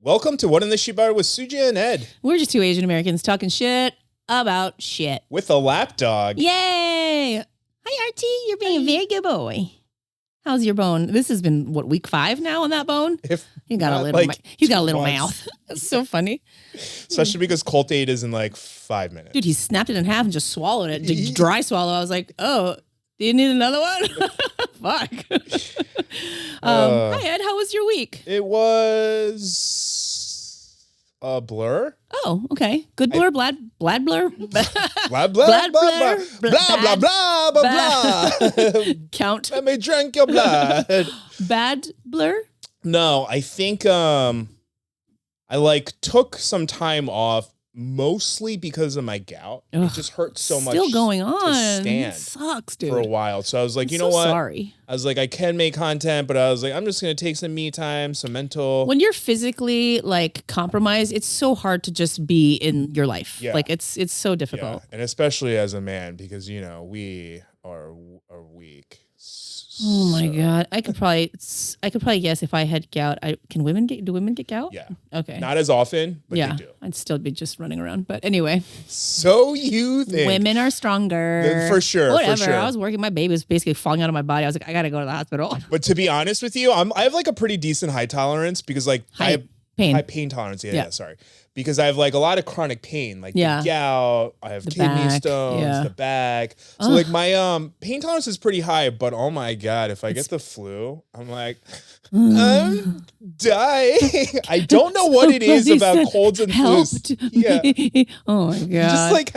Welcome to What in the Shibal with Susie and Ed. We're just two Asian Americans talking shit about shit. With a lapdog. Yay! Hi, Artie. You're being a very good boy. How's your bone? This has been, what, week 5 now on that bone? He got a little, he's got a little mouth. It's so funny. Especially because Colt ate is in like 5 minutes. Dude, he snapped it in half and just swallowed it. Dry swallow. I was like, oh, do you need another one? Fuck. Hi, Ed. How was your week? It was a blur. Oh, okay. Good blur, blad blur. Blah, blah, blah, blah, blah, blah, blah, blah. Count. Let me drink your blood. Bad blur? No, I think I took some time off mostly because of my gout. Ugh, it just hurt so much. Still going on. To stand Sucks, dude. for a while. So I was like, I'm so what? Sorry. I was like, I can make content, but I was like, I'm just gonna take some me time, some mental. When you're physically like compromised, it's so hard to just be in your life. Yeah. Like it's so difficult. Yeah. And especially as a man, because we are weak. Oh my God. I could probably guess if I had gout. Do women get gout? Yeah. Okay. Not as often, but yeah, they do. I'd still be just running around. But anyway. So you think. Women are stronger. For sure. Whatever. For sure. I was working, my baby was basically falling out of my body. I was like, I gotta go to the hospital. But to be honest with you, I have like a pretty decent high tolerance because like I have high pain tolerance. Yeah, sorry. Because I have like a lot of chronic pain, like the gout, I have kidney stones, the back. So like my pain tolerance is pretty high, but oh my God, if I get the flu, I'm like, I'm dying. I don't know what it is about colds and flus. Yeah. Oh my God. Just like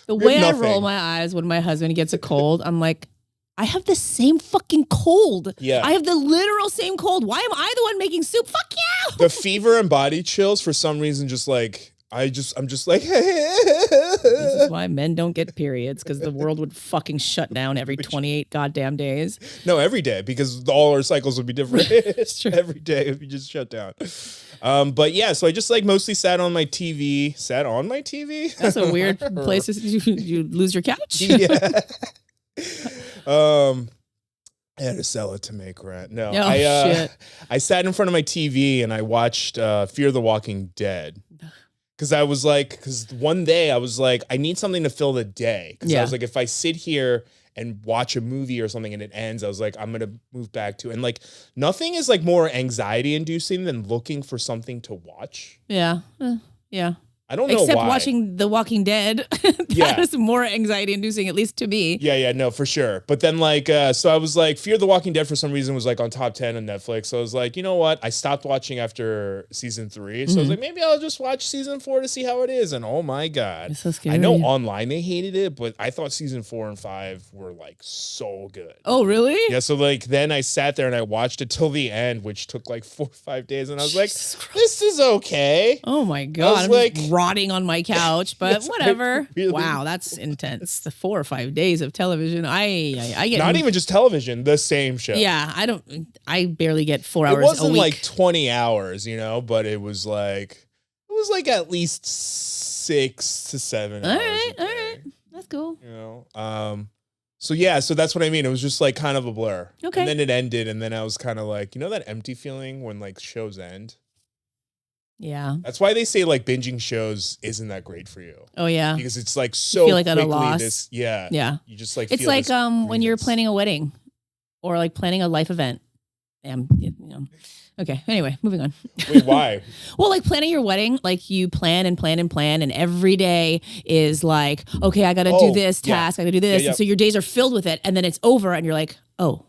the way I roll my eyes when my husband gets a cold, I'm like, I have the same fucking cold. Yeah. I have the literal same cold. Why am I the one making soup? Fuck you. The fever and body chills for some reason just like I'm just like This is why men don't get periods, because the world would fucking shut down every 28 goddamn days. No, every day, because all our cycles would be different. It's true. Every day if you just shut down. But yeah, so I just like mostly sat on my TV. Sat on my TV? That's a weird place. You lose your couch? Yeah. I had to sell it to make rent. No, shit. I sat in front of my TV and I watched Fear the Walking Dead. Because one day I was like, I need something to fill the day. Because I was like, if I sit here and watch a movie or something and it ends, I was like, I'm going to move back to, and like nothing is like more anxiety inducing than looking for something to watch. Yeah. Yeah. I don't know why. Except watching The Walking Dead. That is more anxiety inducing, at least to me. Yeah, no, for sure. But then like, so I was like, Fear the Walking Dead for some reason was like on top 10 on Netflix. So I was like, you know what? I stopped watching after season 3. So I was like, maybe I'll just watch season 4 to see how it is. And oh my God. It's so scary. I know online they hated it, but I thought season 4 and 5 were like so good. Oh, really? Yeah, so like then I sat there and I watched it till the end, which took like 4 or 5 days. And I was like, this is okay. Oh my God. I'm like rotting on my couch, but yes, whatever. Wow, that's intense. The 4 or 5 days of television. I get not even just television, the same show. Yeah, I barely get 4 hours. It wasn't a week. like 20 hours, but it was like at least 6 to 7 hours. All right. That's cool. So yeah, so that's what I mean. It was just like kind of a blur. Okay. And then it ended, and then I was kind of like, that empty feeling when like shows end. Yeah. That's why they say like binging shows isn't that great for you. Oh yeah. Because it's like so you feel like at a quickly loss. Yeah. You just like it's feel like this when you're planning a wedding or like planning a life event. Okay. Anyway, moving on. Wait, why? Well, like planning your wedding, like you plan and plan and plan, and every day is like, okay, I got to do this task, I got to do this, and so your days are filled with it, and then it's over, and you're like, oh.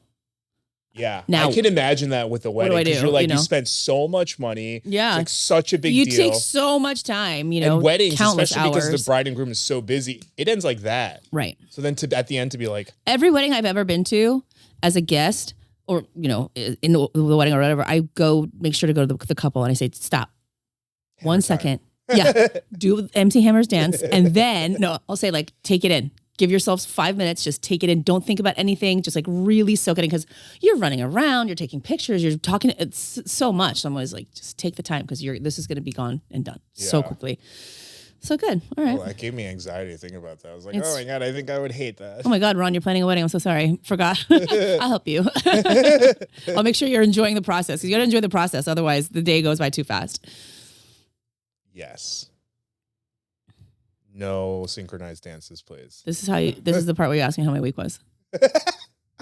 Yeah, now, I can imagine that with a wedding because you're like, you spend so much money. Yeah, it's like such a big deal. You take so much time, and weddings, especially hours. because the bride and groom is so busy, it ends like that. Right. So then at the end to be like, every wedding I've ever been to as a guest, or in the wedding or whatever, I go make sure to go to the couple and I say, stop, hammer 1 second. Yeah, do empty hammers dance, and then I'll say like, take it in. Give yourselves 5 minutes, just take it in. Don't think about anything. Just like really soak it in, because you're running around, you're taking pictures, you're talking. It's so much. So I'm always like, just take the time, because this is going to be gone and done so quickly. So good. All right. Well, that gave me anxiety thinking about that. I was like, oh my God, I think I would hate that. Oh my God, Ron, you're planning a wedding. I'm so sorry. Forgot. I'll help you. I'll make sure you're enjoying the process. You got to enjoy the process. Otherwise, the day goes by too fast. Yes. No synchronized dances, please. This is the part where you asked me how my week was.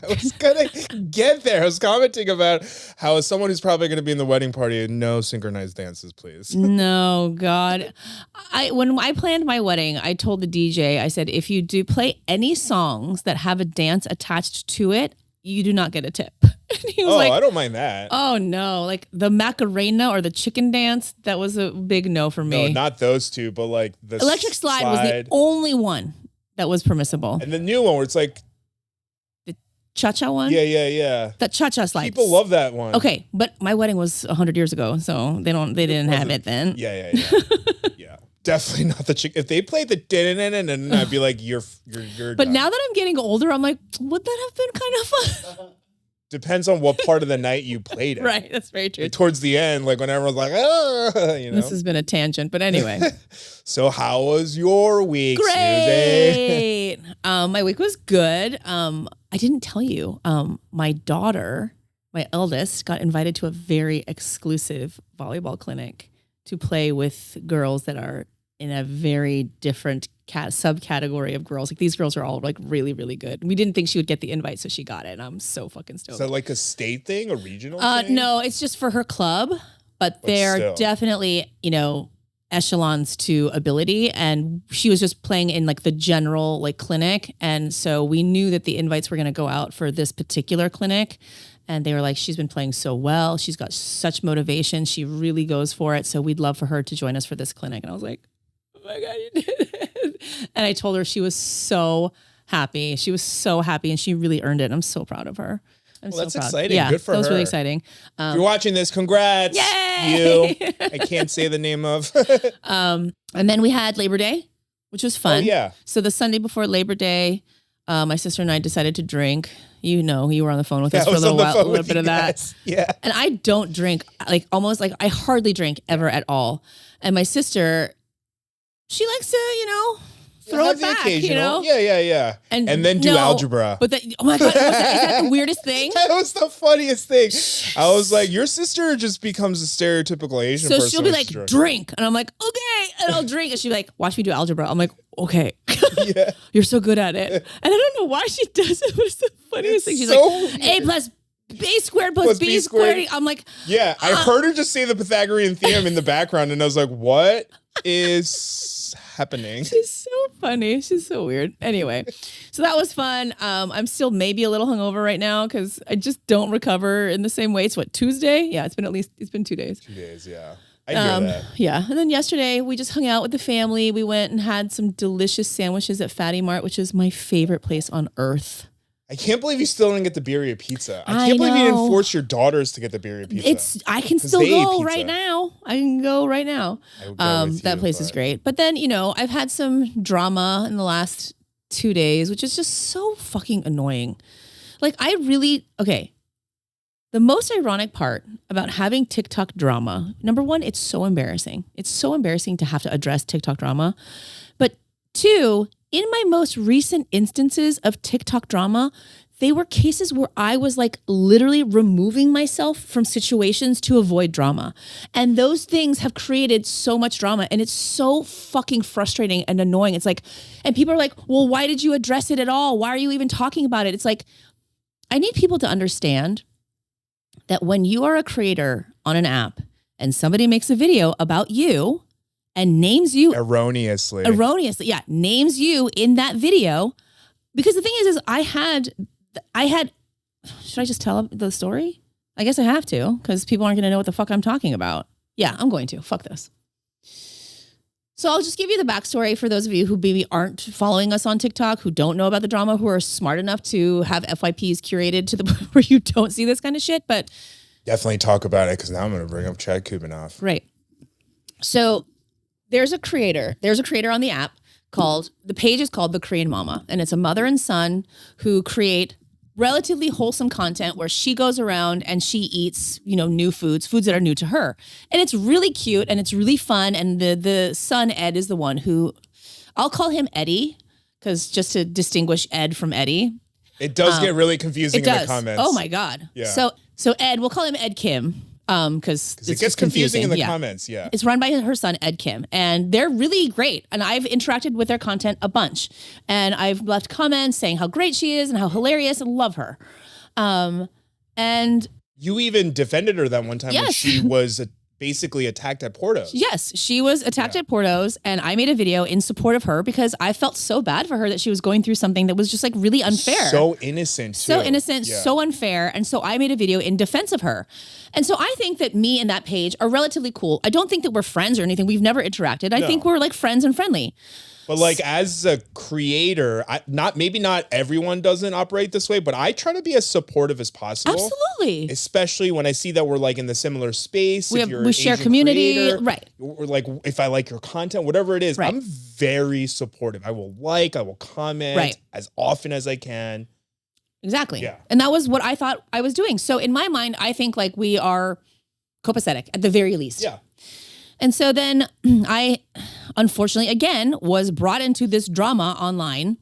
I was gonna get there. I was commenting about how as someone who's probably gonna be in the wedding party, no synchronized dances, please. No, God. When I planned my wedding, I told the DJ, I said, if you do play any songs that have a dance attached to it, you do not get a tip. And he was I don't mind that. Oh no, like the Macarena or the chicken dance, that was a big no for me. No, not those two, but like the Electric slide was the only one that was permissible. And the new one where it's like cha-cha one? Yeah. The cha-cha slide. People love that one. Okay, but my wedding was 100 years ago, so they didn't have it then. Yeah. Yeah. Definitely not the chick. If they played the I'd be like, you're But done. now that I'm getting older, I'm like, would that have been kind of fun? Depends on what part of the night you played it. Right, that's very true. Like, towards the end, like when everyone's like, This has been a tangent, but anyway. So how was your week, Great. Susie? My week was good. I didn't tell you. My daughter, my eldest, got invited to a very exclusive volleyball clinic to play with girls that are in a very different subcategory of girls. Like these girls are all like really, really good. We didn't think she would get the invite, so she got it. And I'm so fucking stoked. Is that like a state thing, a regional thing? No, it's just for her club, but they're still definitely, echelons to ability. And she was just playing in like the general like clinic. And so we knew that the invites were going to go out for this particular clinic. And they were like, she's been playing so well. She's got such motivation. She really goes for it. So we'd love for her to join us for this clinic. And I was like, oh my God, you did it. And I told her she was so happy. She was so happy and she really earned it. I'm so proud of her. That's exciting. Yeah, good for her. That was really exciting. If you're watching this, congrats. Yay! You. I can't say the name of. And then we had Labor Day, which was fun. Oh, yeah. So the Sunday before Labor Day, my sister and I decided to drink. You were on the phone with us for a little while, a little bit of that. Yeah. And I don't drink, I hardly drink ever at all. And my sister, she likes to, throw it back, Yeah. And then do algebra. But oh my God, is that the weirdest thing? That was the funniest thing. I was like, your sister just becomes a stetereotypical Asian person. So she'll be like, drink. And I'm like, okay. And I'll drink. And she'll be like, watch me do algebra. I'm like, okay. Yeah. You're so good at it. And I don't know why she does it, but it's the funniest thing. She's so like, A plus B squared plus B squared. I'm like, yeah. I heard her just say the Pythagorean theorem in the background. And I was like, what is happening? She's so funny. She's so weird. Anyway, so that was fun. I'm still maybe a little hungover right now because I just don't recover in the same way. It's Tuesday? Yeah, it's been 2 days. 2 days, yeah. I hear that. Yeah. And then yesterday we just hung out with the family. We went and had some delicious sandwiches at Fatty Mart, which is my favorite place on earth. I can't believe you still didn't get the birria pizza. I can't believe you didn't force your daughters to get the birria pizza. I can still go right now. I can go right now. That place is great. But then, I've had some drama in the last 2 days, which is just so fucking annoying. Like the most ironic part about having TikTok drama, number one, it's so embarrassing. It's so embarrassing to have to address TikTok drama. But two, in my most recent instances of TikTok drama, they were cases where I was like literally removing myself from situations to avoid drama. And those things have created so much drama and it's so fucking frustrating and annoying. It's like, and people are like, well, why did you address it at all? Why are you even talking about it? It's like, I need people to understand that when you are a creator on an app and somebody makes a video about you and names you erroneously, names you in that video, because the thing is I had, should I just tell the story? I guess I have to, because people aren't going to know what the fuck I'm talking about. Yeah, I'm going to. Fuck this. So I'll just give you the backstory for those of you who maybe aren't following us on TikTok, who don't know about the drama, who are smart enough to have FYPs curated to the point where you don't see this kind of shit. But definitely talk about it, because now I'm going to bring up Chad Kubanoff. Right. So there's a creator on the app the page is called TheKoreanMama, and it's a mother and son who create relatively wholesome content where she goes around and she eats, new foods that are new to her. And it's really cute and it's really fun. And the son, Ed, is the one who, I'll call him Eddie, because just to distinguish Ed from Eddie. It does get really confusing in the comments. Oh my God. Yeah. So Ed, we'll call him Ed Kim. Because it gets confusing in the comments. Yeah. It's run by her son, Ed Kim, and they're really great. And I've interacted with their content a bunch, and I've left comments saying how great she is and how hilarious and love her. And you even defended her that one time when she was basically attacked at Porto's. Yes, she was attacked at Porto's, and I made a video in support of her because I felt so bad for her that she was going through something that was just like really unfair. So innocent, too. So innocent, so unfair. And so I made a video in defense of her. And so I think that me and that page are relatively cool. I don't think that we're friends or anything. We've never interacted. I think we're like friends and friendly. But like as a creator, maybe not everyone doesn't operate this way, but I try to be as supportive as possible. Absolutely. Especially when I see that we're like in the similar space. We share community, creator, right? Or like if I like your content, whatever it is, I'm very supportive. I will comment as often as I can. Exactly. Yeah. And that was what I thought I was doing. So in my mind, I think like we are copacetic at the very least. Yeah. And so then I, unfortunately, again, was brought into this drama online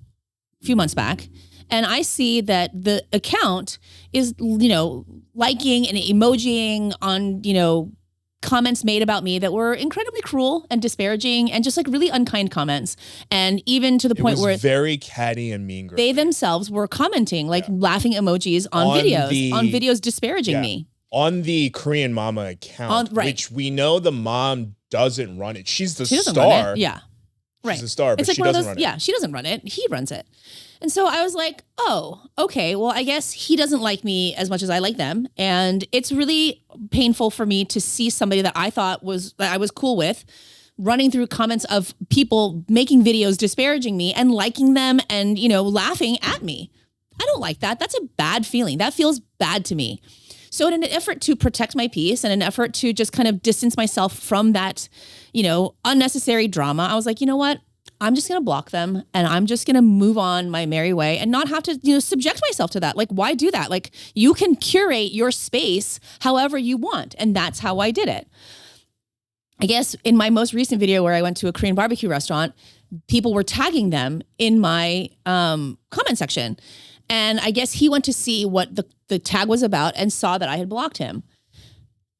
a few months back. And I see that the account is, liking and emojiing on, comments made about me that were incredibly cruel and disparaging and just like really unkind comments. And even to the point where very catty and mean girl. They themselves were commenting like laughing emojis on videos disparaging me. On the Korean Mama account, which we know the mom doesn't run it. She's the star. Yeah. Right. She's the star, but she doesn't run it. Yeah, she doesn't run it. He runs it. And so I was like, oh, okay, well, I guess he doesn't like me as much as I like them. And it's really painful for me to see somebody that I thought that I was cool with running through comments of people making videos disparaging me and liking them and, laughing at me. I don't like that. That's a bad feeling. That feels bad to me. So in an effort to protect my peace and an effort to just kind of distance myself from that, unnecessary drama, I was like, you know what? I'm just going to block them and I'm just going to move on my merry way and not have to, subject myself to that. Like, why do that? Like, you can curate your space however you want. And that's how I did it. I guess in my most recent video where I went to a Korean barbecue restaurant, people were tagging them in my comment section. And I guess he went to see what the tag was about and saw that I had blocked him.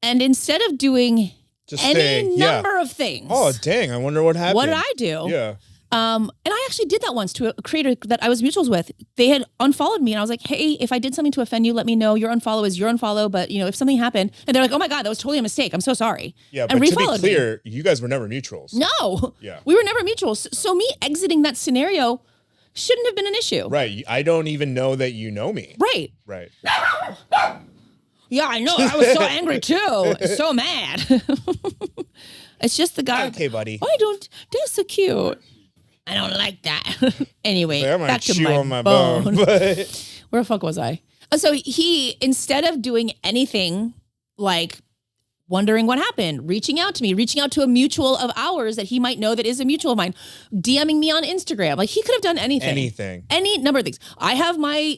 And instead of doing any number of things. Oh, dang. I wonder what happened. What did I do? Yeah. And I actually did that once to a creator that I was mutuals with. They had unfollowed me and I was like, hey, if I did something to offend you, let me know. Your unfollow is your unfollow. But, if something happened, and they're like, oh my God, that was totally a mistake. I'm so sorry. Yeah, and but to be clear, you guys were never mutuals. No. Yeah. We were never mutuals. So me exiting that scenario shouldn't have been an issue. Right. I don't even know that you know me. Right. Right. Yeah, I know. I was so angry too. So mad. It's just the guy. Okay, buddy. They're so cute. I don't like that. Anyway, back to my bone. Where the fuck was I? So he, instead of doing anything like wondering what happened, reaching out to a mutual of ours that he might know that is a mutual of mine, DMing me on Instagram. Like, he could have done anything. Any number of things. I have my,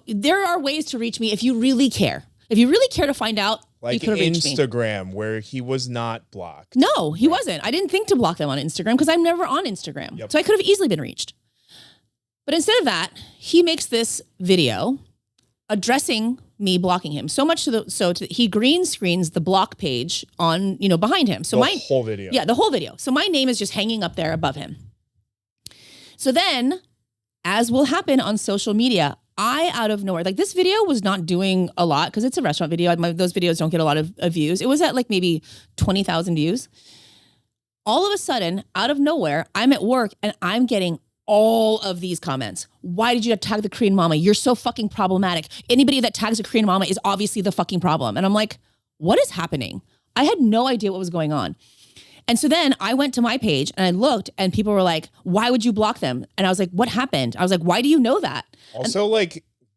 there are ways to reach me if you really care. If you really care to find out, like you could have reached me. Instagram, where he was not blocked. No, he wasn't. I didn't think to block them on Instagram because I'm never on Instagram. Yep. So I could have easily been reached. But instead of that, he makes this video addressing me blocking him. So much so he green screens the block page on, behind him. So the whole video. Yeah, the whole video. So my name is just hanging up there above him. So then, as will happen on social media, I, out of nowhere, like, this video was not doing a lot because it's a restaurant video. Those videos don't get a lot of views. It was at like maybe 20,000 views. All of a sudden, out of nowhere, I'm at work and I'm getting all of these comments. Why did you tag the Korean Mama? You're so fucking problematic. Anybody that tags a Korean Mama is obviously the fucking problem. And I'm like, what is happening? I had no idea what was going on. And so then I went to my page and I looked and people were like, why would you block them? And I was like, what happened? I was like, why do you know that? Also,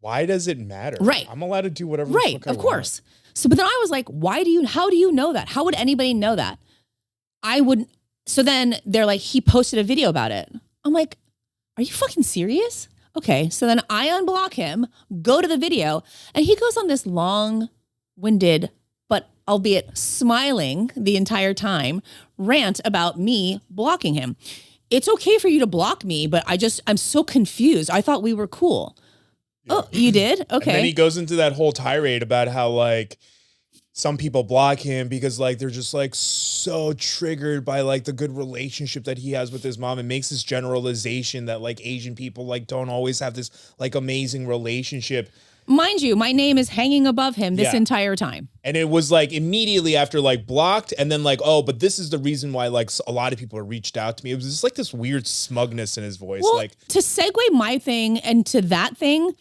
why does it matter? Right. I'm allowed to do whatever. Right. Of course. So, but then I was like, how do you know that? How would anybody know that? I wouldn't. So then they're like, he posted a video about it. I'm like, are you fucking serious? Okay, so then I unblock him, go to the video, and he goes on this long-winded, but albeit smiling the entire time, rant about me blocking him. It's okay for you to block me, but I'm so confused. I thought we were cool. Yeah. Oh, you did? Okay. And then he goes into that whole tirade about how like some people block him because like they're just like so triggered by like the good relationship that he has with his mom, and makes this generalization that like Asian people like don't always have this like amazing relationship. Mind you, my name is hanging above him this entire time. And it was like immediately after like blocked, and then like, oh, but this is the reason why like a lot of people have reached out to me. It was just like this weird smugness in his voice. Well, like to segue my thing and to that thing,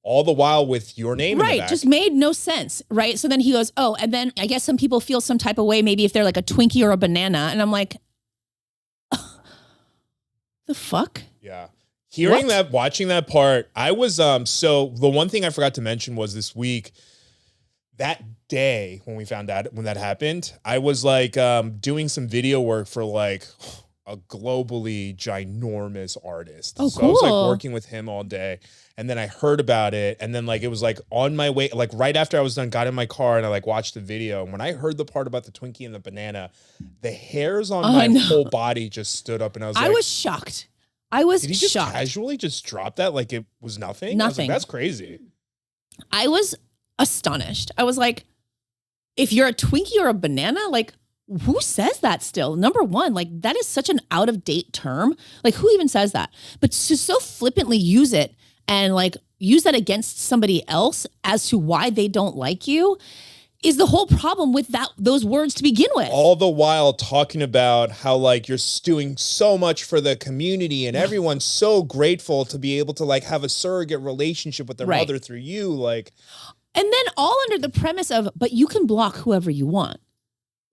all the while with your name in the back. Just made no sense, right? So then he goes, oh, and then I guess some people feel some type of way, maybe if they're like a Twinkie or a banana. And I'm like, the fuck? Yeah. Hearing that, watching that part, I was, so the one thing I forgot to mention was this week, that day when we found out, when that happened, I was like doing some video work for like a globally ginormous artist. Oh, so cool. I was like working with him all day. And then I heard about it. And then like, it was like on my way, like right after I was done, got in my car and I like watched the video. And when I heard the part about the Twinkie and the banana, the hairs on my whole body just stood up. And I was like, I was shocked. I was shocked. Did he just shocked. casually just drop that like it was nothing? Nothing. I was like, that's crazy. I was astonished. I was like, if you're a Twinkie or a banana, like who says that still? Number one, like that is such an out of date term. Like who even says that? But to so flippantly use it and like use that against somebody else as to why they don't like you is the whole problem with those words to begin with. All the while talking about how like you're doing so much for the community and everyone's so grateful to be able to like have a surrogate relationship with their mother through you. Like, and then all under the premise of, but you can block whoever you want.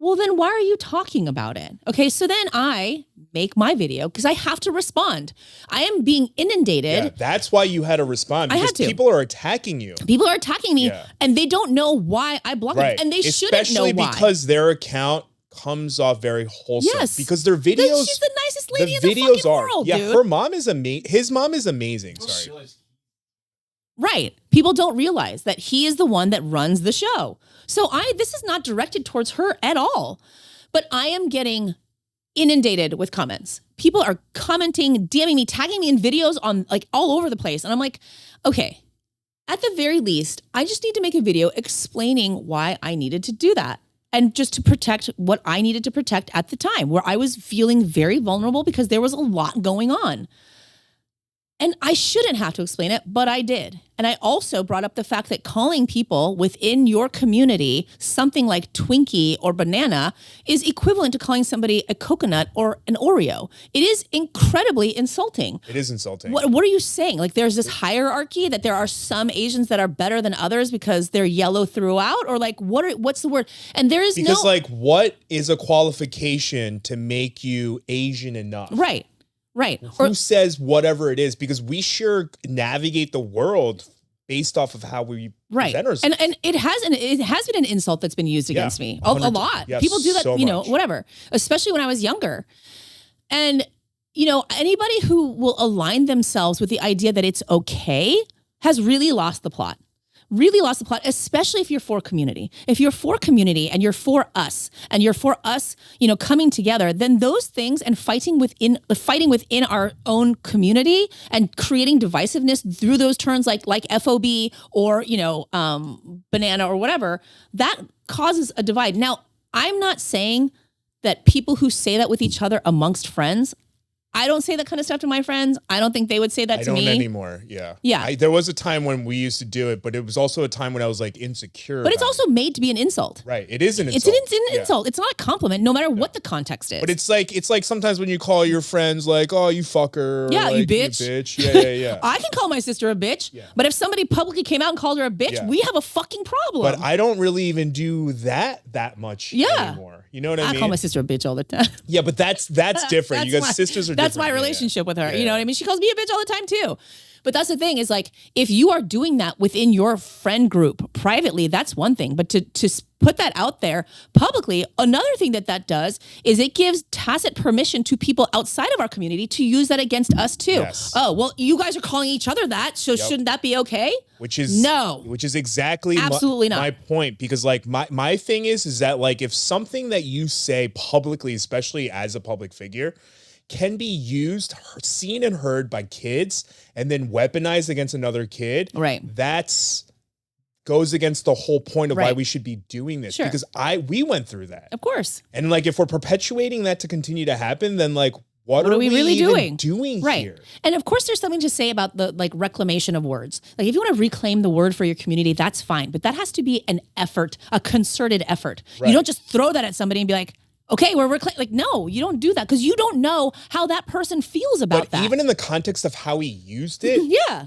Well, then why are you talking about it? Okay, so then I make my video because I have to respond. I am being inundated. Yeah, that's why you had to respond, because people are attacking you. People are attacking me and they don't know why I blocked them. And they shouldn't know why. Especially because their account comes off very wholesome. Yes. Because their videos... She's the nicest lady in the fucking world, dude. Her mom is amazing. His mom is amazing. Sorry. Right. People don't realize that he is the one that runs the show. So this is not directed towards her at all. But I am getting inundated with comments. People are commenting, DMing me, tagging me in videos on like all over the place. And I'm like, okay, at the very least, I just need to make a video explaining why I needed to do that. And just to protect what I needed to protect at the time, where I was feeling very vulnerable because there was a lot going on. And I shouldn't have to explain it, but I did. And I also brought up the fact that calling people within your community something like Twinkie or banana is equivalent to calling somebody a coconut or an Oreo. It is incredibly insulting. It is insulting. What are you saying? Like there's this hierarchy that there are some Asians that are better than others because they're yellow throughout? Or like what's the word? And there is because like what is a qualification to make you Asian enough? Right. Right. Who says whatever it is? Because we sure navigate the world based off of how we present ourselves. And it has been an insult that's been used against me a lot. Yeah, people do that, so much. whatever, especially when I was younger. And, anybody who will align themselves with the idea that it's okay has really lost the plot. Really lost the plot, especially if you're for community. If you're for community and you're for us coming together, then those things and fighting within our own community and creating divisiveness through those terms like FOB or, banana or whatever, that causes a divide. Now, I'm not saying that people who say that with each other amongst friends, I don't say that kind of stuff to my friends. I don't think they would say that to me. I don't anymore. Yeah. Yeah. There was a time when we used to do it, but it was also a time when I was like insecure. But it's also made to be an insult. Right. It is an insult. It's an insult. It's not a compliment, no matter what the context is. But it's like sometimes when you call your friends like, oh, you fucker. Yeah, like, you bitch. You bitch. Yeah. I can call my sister a bitch. Yeah. But if somebody publicly came out and called her a bitch, we have a fucking problem. But I don't really even do that much anymore. You know what I mean? I call my sister a bitch all the time. Yeah, but that's different. You guys sisters are different. that's my relationship with her. You know what I mean? She calls me a bitch all the time too. But that's the thing is like, if you are doing that within your friend group privately, that's one thing. But to put that out there publicly, another thing that does is it gives tacit permission to people outside of our community to use that against us too. Yes. Oh, well, you guys are calling each other that, so shouldn't that be okay? Which is exactly absolutely not my point. Because like my thing is that like if something that you say publicly, especially as a public figure, can be used, seen and heard by kids and then weaponized against another kid. Right. That's goes against the whole point of why we should be doing this. Sure. Because we went through that. Of course. And like, if we're perpetuating that to continue to happen, then like, what are we really doing here? And of course, there's something to say about the like reclamation of words. Like if you want to reclaim the word for your community, that's fine. But that has to be an effort, a concerted effort. Right. You don't just throw that at somebody and be like, okay, we're like, no, you don't do that because you don't know how that person feels about that. Even in the context of how he used it,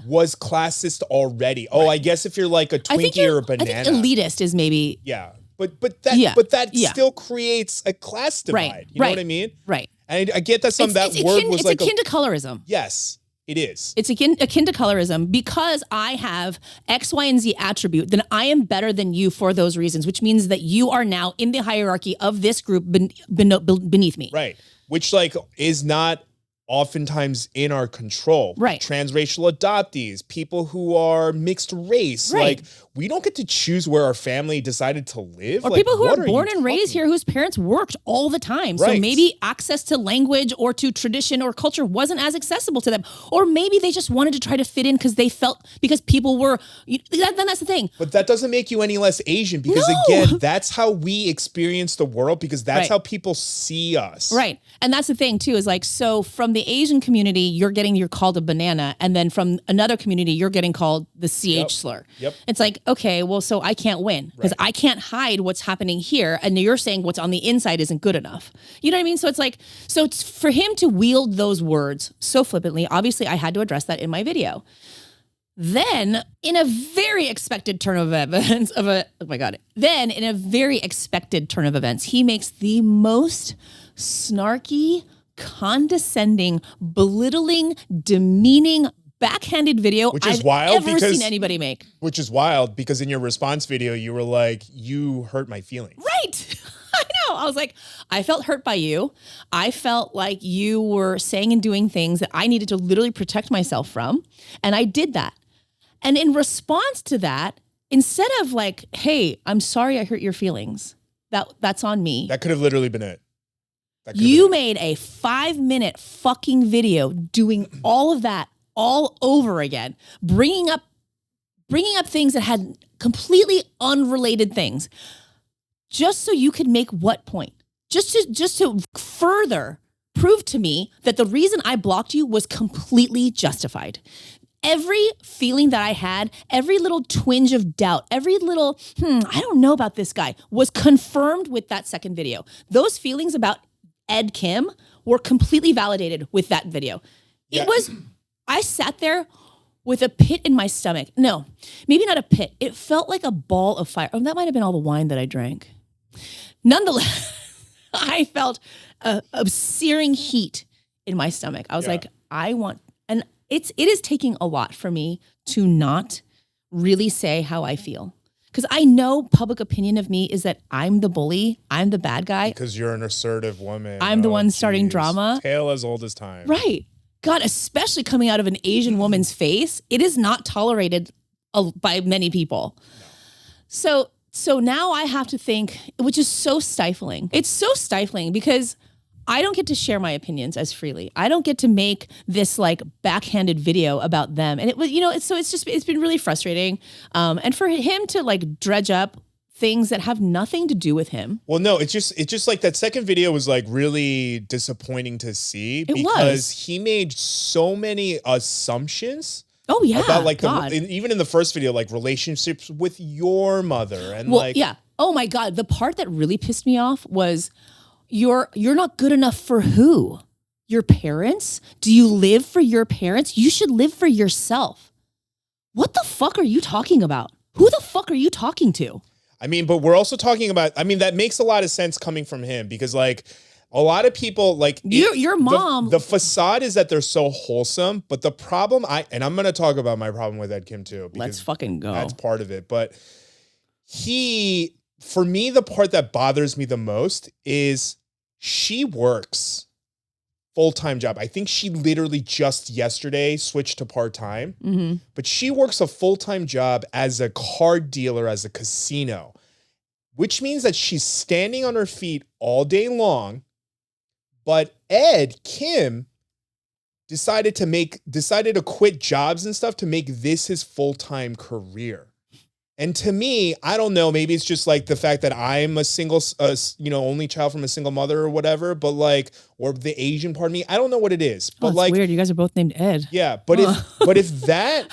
was classist already. Oh, I guess if you're like a Twinkie or a banana. I think elitist is maybe. Yeah, but that still creates a class divide. You know what I mean? Right. And I get that it's akin to colorism. Yes. It is. It's akin to colorism because I have X, Y, and Z attribute, then I am better than you for those reasons, which means that you are now in the hierarchy of this group beneath me. Right. Which like is not oftentimes in our control. Right. Transracial adoptees, people who are mixed race. Right. Like we don't get to choose where our family decided to live. Or like, people who are born and raised here whose parents worked all the time. Right. So maybe access to language or to tradition or culture wasn't as accessible to them. Or maybe they just wanted to try to fit in because they felt, because people were, then that's the thing. But that doesn't make you any less Asian because again, that's how we experience the world because that's how people see us. Right. And that's the thing too, is like, so from the Asian community, you're called a banana. And then from another community, you're getting called the CH slur. Yep. It's like, okay, well, so I can't win because I can't hide what's happening here. And you're saying what's on the inside isn't good enough. You know what I mean? So it's like, so it's for him to wield those words so flippantly, obviously I had to address that in my video. Then in a very expected turn of events he makes the most snarky, condescending, belittling, demeaning, backhanded video I've ever seen anybody make. Which is wild because in your response video, you were like, you hurt my feelings. Right. I know. I was like, I felt hurt by you. I felt like you were saying and doing things that I needed to literally protect myself from. And I did that. And in response to that, instead of like, hey, I'm sorry I hurt your feelings, that's on me. That could have literally been it. You made a 5-minute fucking video doing all of that all over again, bringing up things that had completely unrelated things, just so you could make what point? Just to further prove to me that the reason I blocked you was completely justified. Every feeling that I had, every little twinge of doubt, every little, I don't know about this guy, was confirmed with that second video. Those feelings about Ed Kim were completely validated with that video. I sat there with a pit in my stomach. No, maybe not a pit. It felt like a ball of fire. Oh, that might have been all the wine that I drank. Nonetheless, I felt a searing heat in my stomach. I was like, and it is taking a lot for me to not really say how I feel. Because I know public opinion of me is that I'm the bully, I'm the bad guy. Because you're an assertive woman. I'm the one starting drama. Tale as old as time. Right. God, especially coming out of an Asian woman's face, it is not tolerated by many people. No. So now I have to think, which is so stifling. It's so stifling because I don't get to share my opinions as freely. I don't get to make this like backhanded video about them. And it was, it's been really frustrating. And for him to like dredge up things that have nothing to do with him. Well, no, it's just like that second video was like really disappointing to see because he made so many assumptions. Oh yeah. About like even in the first video, like relationships with your mother and Oh my God. The part that really pissed me off was you're not good enough for who? Your parents? Do you live for your parents? You should live for yourself. What the fuck are you talking about? Who the fuck are you talking to? I mean, but we're also talking about, that makes a lot of sense coming from him because like, A lot of people like your mom. The facade is that they're so wholesome, but the problem and I'm going to talk about my problem with Ed Kim too. Let's fucking go. That's part of it. But for me, the part that bothers me the most is she works full-time job. I think she literally just yesterday switched to part-time, but she works a full-time job as a card dealer, as a casino, which means that she's standing on her feet all day long. But Ed Kim decided to quit jobs and stuff to make this his full-time career. And to me, I don't know, maybe it's just like the fact that I'm a single, only child from a single mother or whatever, but like, or the Asian part of me, I don't know what it is. But like, weird. You guys are both named Ed. Yeah. But if that,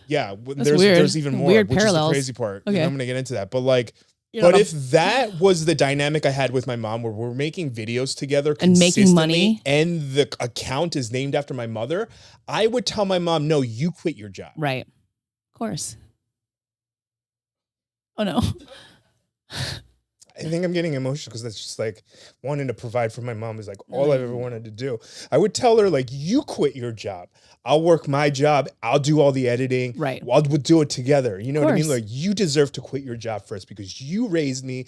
yeah, there's even more, weird which parallels. is the crazy part. Okay. I'm going to get into that. But like, but if that was the dynamic I had with my mom, where we're making videos together and making money, and the account is named after my mother, I would tell my mom, no, you quit your job. Right. Of course. Oh, no. I think I'm getting emotional because that's just like wanting to provide for my mom is like all I've ever wanted to do. I would tell her like, you quit your job. I'll work my job. I'll do all the editing. Right. We'll do it together. You know what I mean? Like you deserve to quit your job first because you raised me.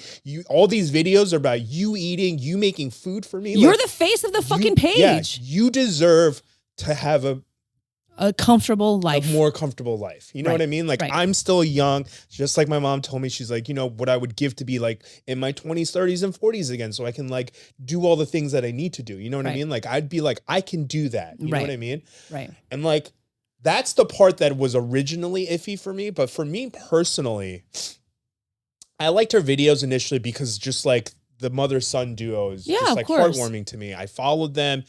All these videos are about you eating, you making food for me. You're like, the face of the fucking page. Yeah, you deserve to have a comfortable life, a more comfortable life. You know what I mean? Like I'm still young, just like my mom told me, she's like, what I would give to be like in my 20s, 30s and 40s again. So I can like do all the things that I need to do. You know what I mean? Like I'd be like, I can do that. You know what I mean? Right. And like, that's the part that was originally iffy for me. But for me personally, I liked her videos initially because just like the mother-son duo is just like heartwarming to me. I followed them.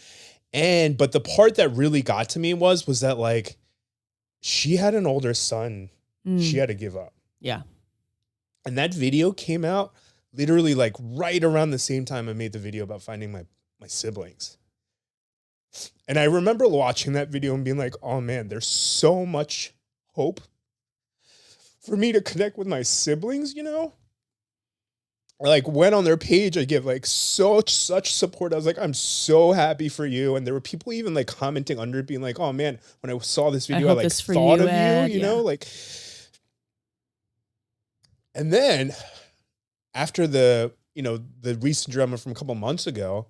But the part that really got to me was that like she had an older son she had to give up. Yeah. And that video came out literally like right around the same time I made the video about finding my siblings. And I remember watching that video and being like, oh man, there's so much hope for me to connect with my siblings, I like went on their page. I give like such support. I was like, I'm so happy for you. And there were people even like commenting under it being like, oh man, when I saw this video, I like thought of you, you know, like, and then after the recent drama from a couple months ago,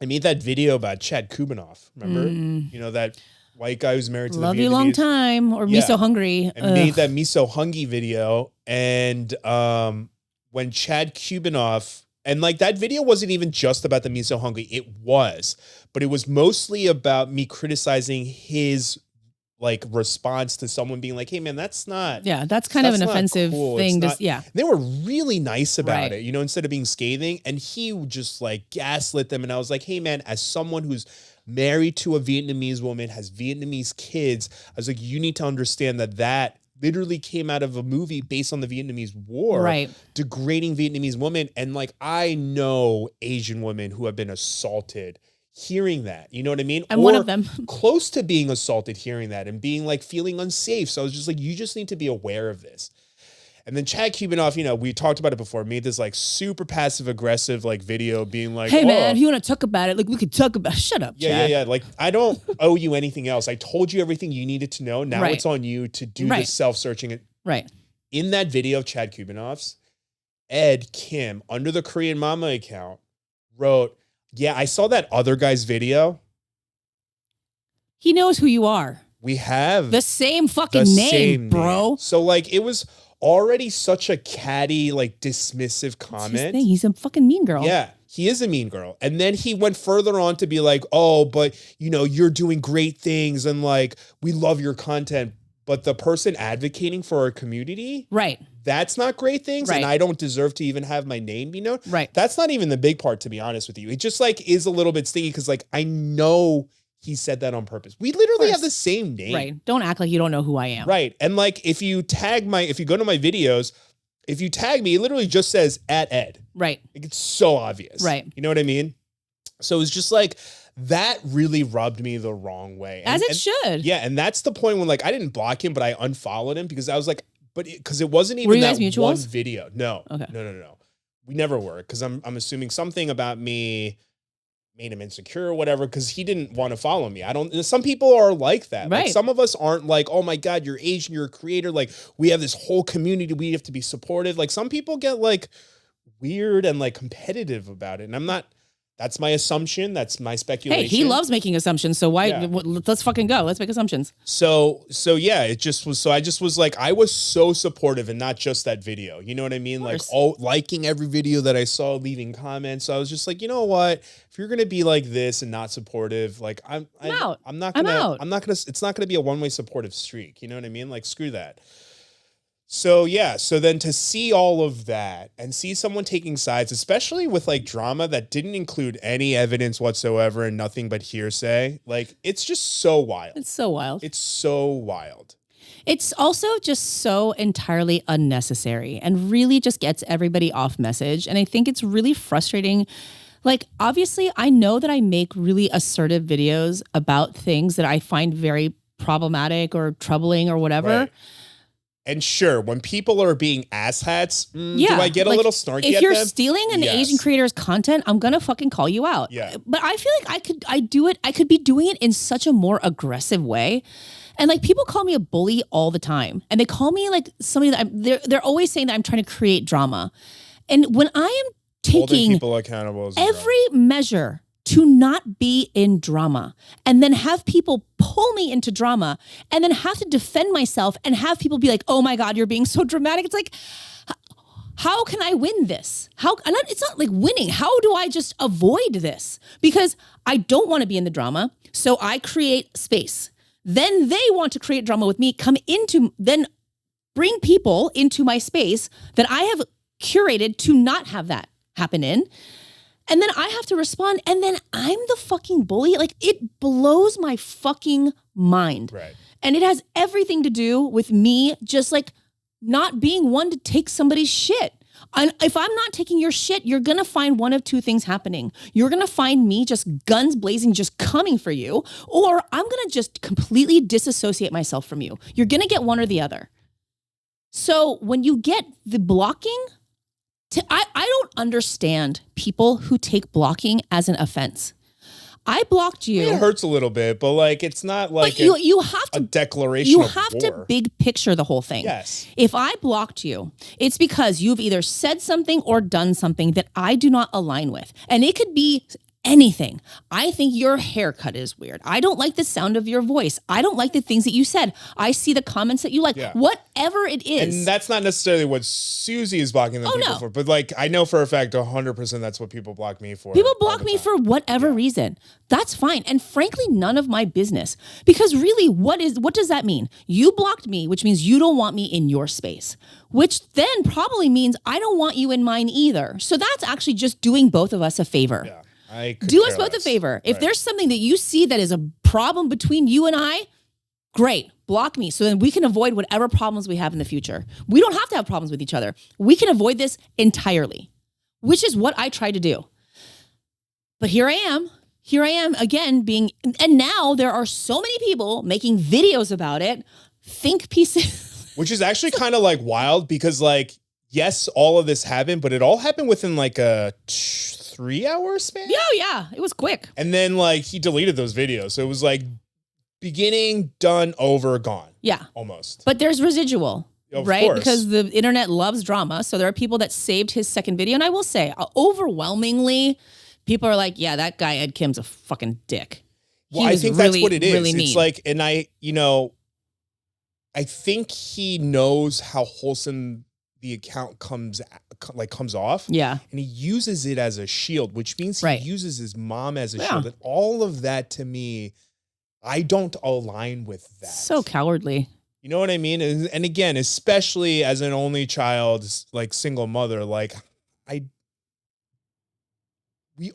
I made that video about Chad Kubanoff. Remember, that white guy who's married to Love the Vietnamese. You long time or Me So Hungry. I made that Me So Hungry video. And, when Chad Kubanoff, and like that video wasn't even just about the Me So Hungry, it was, but it was mostly about me criticizing his like response to someone being like, hey man, that's kind of an offensive thing. They were really nice about it, instead of being scathing. And he just like gaslit them. And I was like, hey man, as someone who's married to a Vietnamese woman, has Vietnamese kids, I was like, you need to understand that literally came out of a movie based on the Vietnamese War, degrading Vietnamese women. And like, I know Asian women who have been assaulted hearing that, you know what I mean? I'm one of them. Close to being assaulted hearing that and being like, feeling unsafe. So I was just like, you just need to be aware of this. And then Chad Kubanoff, we talked about it before, made this like super passive aggressive like video being like, hey man, if you want to talk about it, like we could talk about it. Shut up, Chad. Yeah. Like I don't owe you anything else. I told you everything you needed to know. Now it's on you to do the self-searching. Right. In that video of Chad Kubanoff's, Ed Kim, under the Korean Mama account, wrote, yeah, I saw that other guy's video. He knows who you are. We have the same fucking name, bro. So like it was already such a catty, like dismissive comment. He's a fucking mean girl. Yeah, he is a mean girl. And then he went further on to be like, oh, but you're doing great things and like, we love your content. But the person advocating for our community, that's not great things. And I don't deserve to even have my name be known. That's not even the big part, to be honest with you. It just like is a little bit sticky because like, I know he said that on purpose. We literally have the same name. Right. Don't act like you don't know who I am. Right. And like, if you go to my videos, if you tag me, it literally just says @Ed. Right. Like, it's so obvious. Right. You know what I mean? So it's just like, that really rubbed me the wrong way. As it should. Yeah. And that's the point when like, I didn't block him, but I unfollowed him because I was like, because it wasn't even that one video. No. Okay. No. We never were. Because I'm assuming something about me made him insecure or whatever because he didn't want to follow me. Some people are like that. Right. Like some of us aren't like, oh my God, you're Asian, you're a creator. Like we have this whole community. We have to be supportive. Like some people get like weird and like competitive about it. And that's my assumption. That's my speculation. Hey, he loves making assumptions. So why, let's fucking go. Let's make assumptions. So yeah, it just was, so I just was like, I was so supportive and not just that video. You know what I mean? Like liking every video that I saw, leaving comments. So I was just like, you know what? If you're going to be like this and not supportive, like I'm not going to, it's not going to be a one-way supportive streak. You know what I mean? Like screw that. So yeah, so then to see all of that and see someone taking sides, especially with like drama that didn't include any evidence whatsoever and nothing but hearsay, like it's just so wild. It's so wild. It's so wild. It's also just so entirely unnecessary and really just gets everybody off message. And I think it's really frustrating. Like, obviously, I know that I make really assertive videos about things that I find very problematic or troubling or whatever. Right. And sure, when people are being asshats, do I get a little snarky at them? If you're stealing an Asian creator's content, I'm going to fucking call you out. Yeah. But I feel like I could be doing it in such a more aggressive way. And like people call me a bully all the time. And they call me like somebody that they're always saying that I'm trying to create drama. And when I am taking people accountable every measure to not be in drama and then have people pull me into drama and then have to defend myself and have people be like, oh my God, you're being so dramatic. It's like, how can I win this? It's not like winning. How do I just avoid this? Because I don't want to be in the drama. So I create space. Then they want to create drama with me, then bring people into my space that I have curated to not have that happen in. And then I have to respond, and then I'm the fucking bully. Like, it blows my fucking mind. Right. And it has everything to do with me just like not being one to take somebody's shit. And if I'm not taking your shit, you're going to find one of two things happening. You're going to find me just guns blazing, just coming for you, or I'm going to just completely disassociate myself from you. You're going to get one or the other. So when you get the blocking, I don't understand people who take blocking as an offense. I blocked you. It hurts a little bit, but like it's not like you have to, a declaration. You of have war. to big picture the whole thing. Yes. If I blocked you, it's because you've either said something or done something that I do not align with, and it could be anything. I think your haircut is weird. I don't like the sound of your voice. I don't like the things that you said. I see the comments that you like. Yeah. Whatever it is. And that's not necessarily what Susie is blocking them people for. But like, I know for a fact 100% that's what people block me for. People block me for whatever reason. That's fine. And frankly, none of my business. Because really, what does that mean? You blocked me, which means you don't want me in your space. Which then probably means I don't want you in mine either. So that's actually just doing both of us a favor. Yeah. Do us both a favor. If there's something that you see that is a problem between you and I, great, block me so then we can avoid whatever problems we have in the future. We don't have to have problems with each other. We can avoid this entirely, which is what I try to do. But here I am again and now there are so many people making videos about it, think pieces. Which is actually kind of like wild because like, yes, all of this happened, but it all happened within like a 3-hour span? Yeah. It was quick. And then like he deleted those videos. So it was like beginning, done, over, gone. Yeah. Almost. But there's residual. Of right? course. Because the internet loves drama. So there are people that saved his second video. And I will say, overwhelmingly, people are like, yeah, that guy Ed Kim's a fucking dick. Well, I think that's what it is. Really it's like, and I think he knows how wholesome the account comes off. Yeah. And he uses it as a shield, which means he uses his mom as a shield. And all of that to me, I don't align with that. So cowardly. You know what I mean? And again, especially as an only child, like single mother, like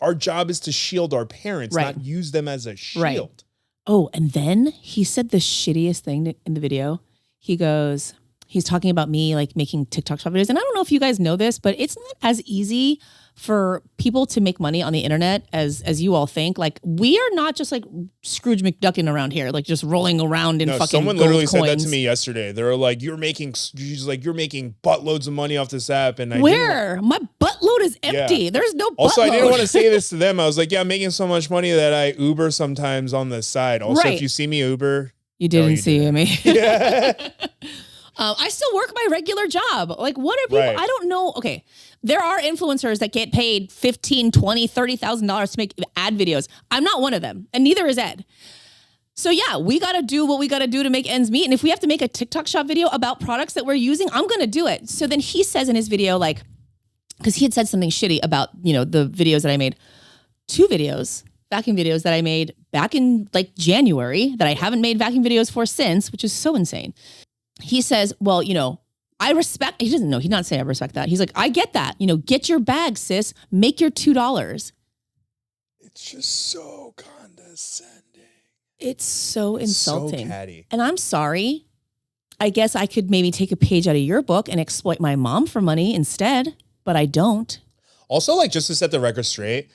our job is to shield our parents, not use them as a shield. Right. Oh, and then he said the shittiest thing in the video. He goes, He's talking about me like making TikTok shop videos. And I don't know if you guys know this, but it's not as easy for people to make money on the internet as you all think. Like, we are not just like Scrooge McDuckin around here, like just rolling around in fucking someone gold literally coins. said that to me yesterday. They were like, you're making buttloads of money off this app. And my buttload is empty. Yeah. There's no buttload. Also, I didn't want to say this to them. I was like, yeah, I'm making so much money that I Uber sometimes on the side. Also, if you see me Uber. You didn't see me. Yeah. I still work my regular job. Like, what are people? Right. I don't know. Okay. There are influencers that get paid $15,000, $20,000, $30,000 to make ad videos. I'm not one of them, and neither is Ed. So yeah, we got to do what we got to do to make ends meet. And if we have to make a TikTok shop video about products that we're using, I'm going to do it. So then he says in his video, like, because he had said something shitty about, the videos that I made, 2 videos, vacuum videos that I made back in like January that I haven't made vacuum videos for since, which is so insane. He says, well, I respect, he doesn't know, he's not saying I respect that. He's like, I get that, get your bag, sis, make your $2. It's just so condescending. It's so insulting. So catty. And I'm sorry. I guess I could maybe take a page out of your book and exploit my mom for money instead, but I don't. Also, like, just to set the record straight,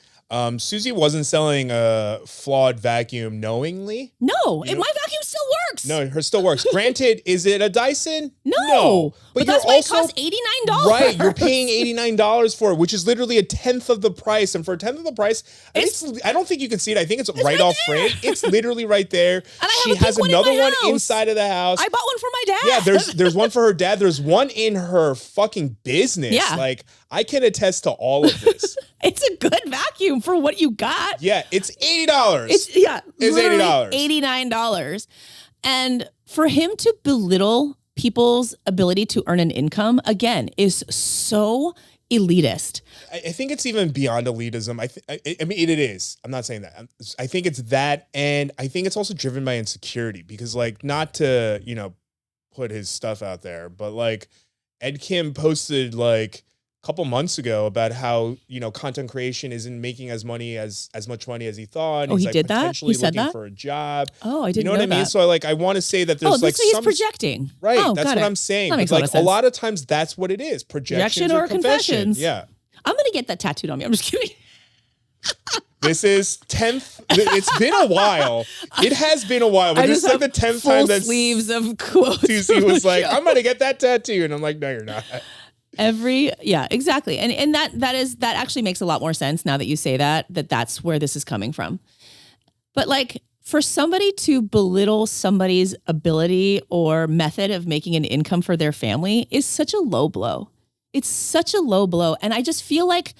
Susie wasn't selling a flawed vacuum knowingly. No, my vacuum still works. No, hers still works. Granted, is it a Dyson? No. But that's why it costs $89. Right, you're paying $89 for it, which is literally a tenth of the price. And for a tenth of the price, I don't think you can see it. I think it's right off frame. It's literally right there. And she has another one inside of the house. I bought one for my dad. Yeah, there's one for her dad. There's one in her fucking business. Yeah. Like, I can attest to all of this. It's a good vacuum for what you got. Yeah, it's $80. It's $80. $89. And for him to belittle people's ability to earn an income, again, is so elitist. I think it's even beyond elitism. I mean, it is. I'm not saying that. I think it's that, and I think it's also driven by insecurity because, like, not to, put his stuff out there, but, like, Ed Kim posted, like, couple months ago about how, content creation isn't making as much money as he thought. He's, he did that? He said looking that? for a job. Oh, I didn't know what I mean? that. So I want to say that there's like he's projecting. Right. That's what I'm saying. That makes like a lot of times that's what it is. Projection or confessions. Yeah. I'm going to get that tattooed on me. I'm just kidding. This is 10th. It's been a while. It has been a while. But this is like the 10th time that sleeves of quotes. Susie was like, I'm going to get that tattoo. And I'm like, no, you're not. Exactly. And that actually makes a lot more sense now that you say that's where this is coming from. But like, for somebody to belittle somebody's ability or method of making an income for their family is such a low blow. It's such a low blow. And I feel like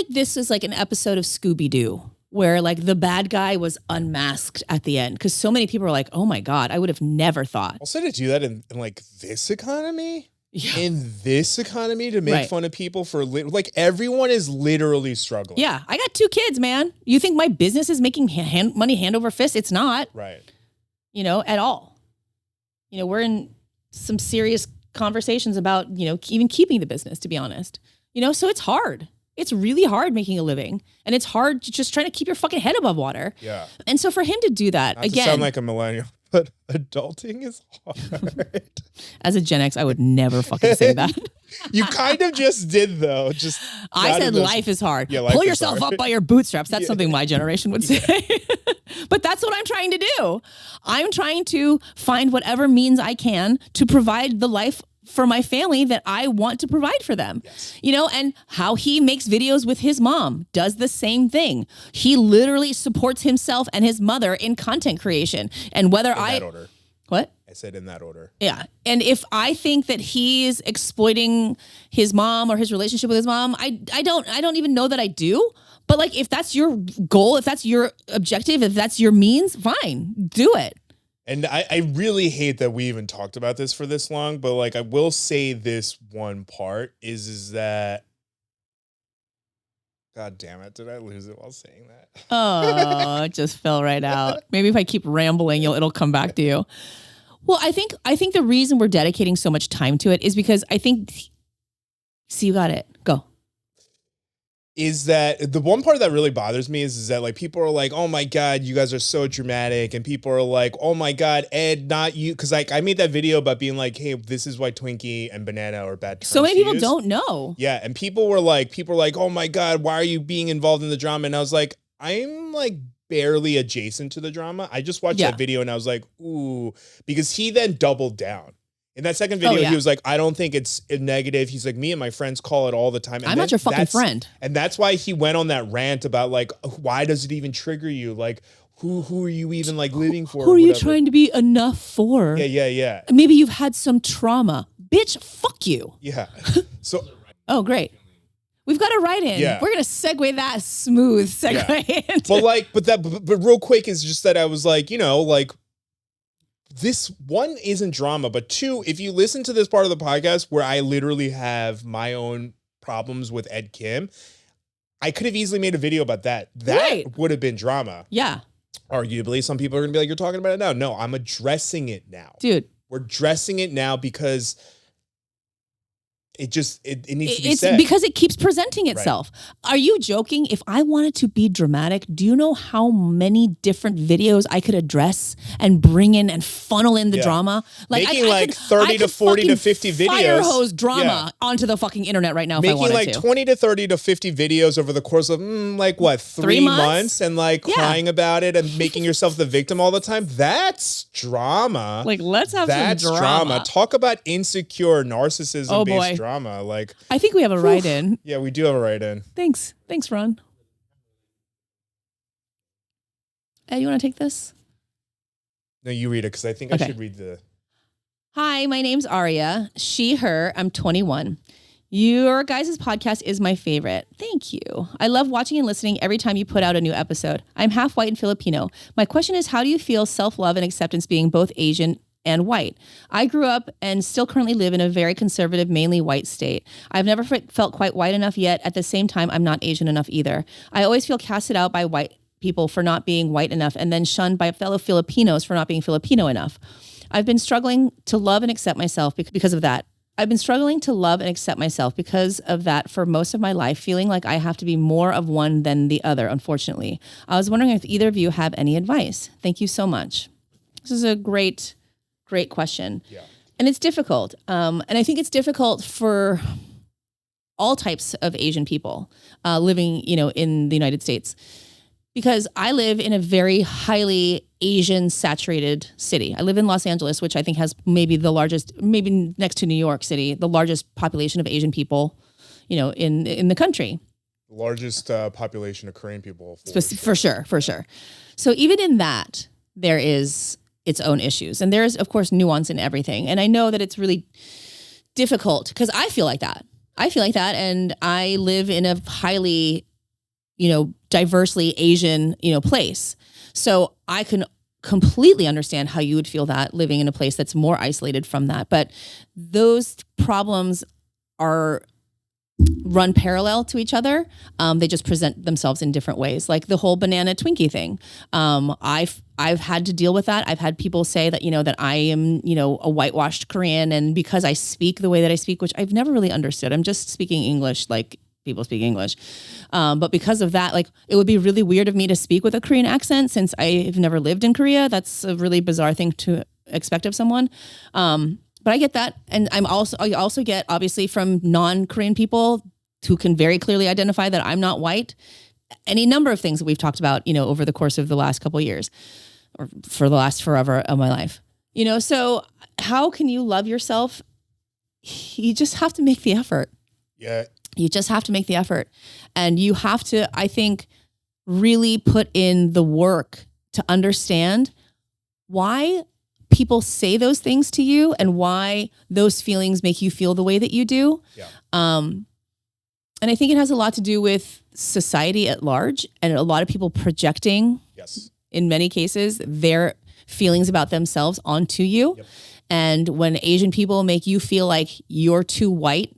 this is like an episode of Scooby-Doo where like the bad guy was unmasked at the end. Cause so many people are like, oh my God, I would have never thought. Also to do that in like this economy. Yeah. In this economy to make fun of people for like everyone is literally struggling. Yeah. I got 2 kids, man. You think my business is making money hand over fist? It's not. Right. At all. We're in some serious conversations about, even keeping the business, to be honest. So it's hard. It's really hard making a living. And it's hard just trying to keep your fucking head above water. Yeah. And so for him to do that, not again. To sound like a millennial. But adulting is hard. As a Gen X, I would never fucking say that. You kind of just did, though. I said life is hard. Yeah, pull yourself up by your bootstraps. That's something my generation would say. But that's what I'm trying to do. I'm trying to find whatever means I can to provide the life for my family that I want to provide for them. Yes. And how he makes videos with his mom does the same thing. He literally supports himself and his mother in content creation. And whether in that order. What? I said in that order. Yeah. And if I think that he's exploiting his mom or his relationship with his mom, I don't even know that I do. But like, if that's your goal, if that's your objective, if that's your means, fine, do it. And I really hate that we even talked about this for this long, but like I will say this one part is that, God damn it, did I lose it while saying that? Oh, it just fell right out. Maybe if I keep rambling, it'll come back to you. Well, I think the reason we're dedicating so much time to it is because I think, see, you got it. Go. is that the one part that really bothers me is that like people are like, oh my God, you guys are so dramatic. And people are like, oh my God, Ed, not you. Cause like I made that video about being like, hey, this is why Twinkie and banana are bad terms. So many people don't know. Yeah. And people were like, oh my God, why are you being involved in the drama? And I was like, I'm like barely adjacent to the drama. I just watched that video and I was like, ooh, because he then doubled down. In that second video, he was like, I don't think it's negative. He's like, me and my friends call it all the time. And I'm not your fucking friend. And that's why he went on that rant about like, why does it even trigger you? Like, who are you even like living for? Who are you trying to be enough for? Yeah. Maybe you've had some trauma. Bitch, fuck you. Yeah. So. Oh, great. We've got a write-in. Yeah. We're gonna segue that smooth segue into. But real quick is just that I was like, you know, like, this one isn't drama, but two, if you listen to this part of the podcast where I literally have my own problems with Ed Kim, I could have easily made a video about that. That would have been drama. Yeah. Arguably, some people are going to be like, you're talking about it now. No, I'm addressing it now. Dude. We're addressing it now because it needs to be said. Because it keeps presenting itself. Right. Are you joking? If I wanted to be dramatic, do you know how many different videos I could address and bring in and funnel in the drama? Like making 30 to 40 to 50 videos. Fire hose drama onto the fucking internet right now if I wanted to. Making like 20 to 30 to 50 videos over the course of like what, 3 months and like crying about it and making yourself the victim all the time. That's drama. Like let's have some drama. Talk about insecure narcissism based drama. Like I think we have a write-in. Yeah, we do have a write-in. Thanks, Ron. Ed, you want to take this? No, you read it because I think I should read the. Hi, my name's Aria. She, her. I'm 21. Your guys' podcast is my favorite. Thank you. I love watching and listening every time you put out a new episode. I'm half white and Filipino. My question is, how do you feel self-love and acceptance being both Asian and white? I grew up and still currently live in a very conservative, mainly white state. I've never felt quite white enough yet. At the same time, I'm not Asian enough either. I always feel casted out by white people for not being white enough and then shunned by fellow Filipinos for not being Filipino enough. I've been struggling to love and accept myself because of that. I've been struggling to love and accept myself because of that for most of my life, feeling like I have to be more of one than the other, unfortunately. I was wondering if either of you have any advice. Thank you so much. This is a great question. Yeah. And it's difficult. And I think it's difficult for all types of Asian people living, in the United States, because I live in a very highly Asian saturated city. I live in Los Angeles, which I think has maybe the largest, maybe next to New York City, the largest population of Asian people, in the country. The largest population of Korean people. For sure. So even in that, there is its own issues. And there's, of course, nuance in everything. And I know that it's really difficult because I feel like that. And I live in a highly, diversely Asian, place. So I can completely understand how you would feel that living in a place that's more isolated from that. But those problems are run parallel to each other. They just present themselves in different ways. Like the whole banana Twinkie thing. I've had to deal with that. I've had people say that, that I am, a whitewashed Korean. And because I speak the way that I speak, which I've never really understood, I'm just speaking English like people speak English. But because of that, like it would be really weird of me to speak with a Korean accent since I've never lived in Korea. That's a really bizarre thing to expect of someone. But I get that. And I also get, obviously, from non-Korean people who can very clearly identify that I'm not white. Any number of things that we've talked about, over the course of the last couple of years or for the last forever of my life. So how can you love yourself? You just have to make the effort. Yeah. You just have to make the effort. And you have to, I think, really put in the work to understand why people say those things to you and why those feelings make you feel the way that you do. Yeah. And I think it has a lot to do with society at large and a lot of people projecting, in many cases, their feelings about themselves onto you. Yep. And when Asian people make you feel like you're too white,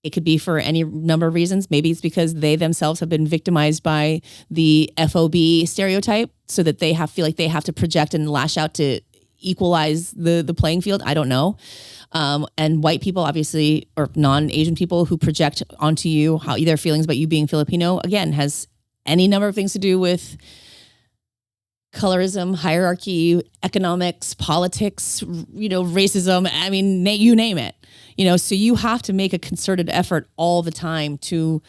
it could be for any number of reasons. Maybe it's because they themselves have been victimized by the FOB stereotype so that they feel like they have to project and lash out to equalize the playing field. I don't know. And white people, obviously, or non-Asian people who project onto you how their feelings about you being Filipino, again, has any number of things to do with colorism, hierarchy, economics, politics, racism. I mean, you name it. So you have to make a concerted effort all the time to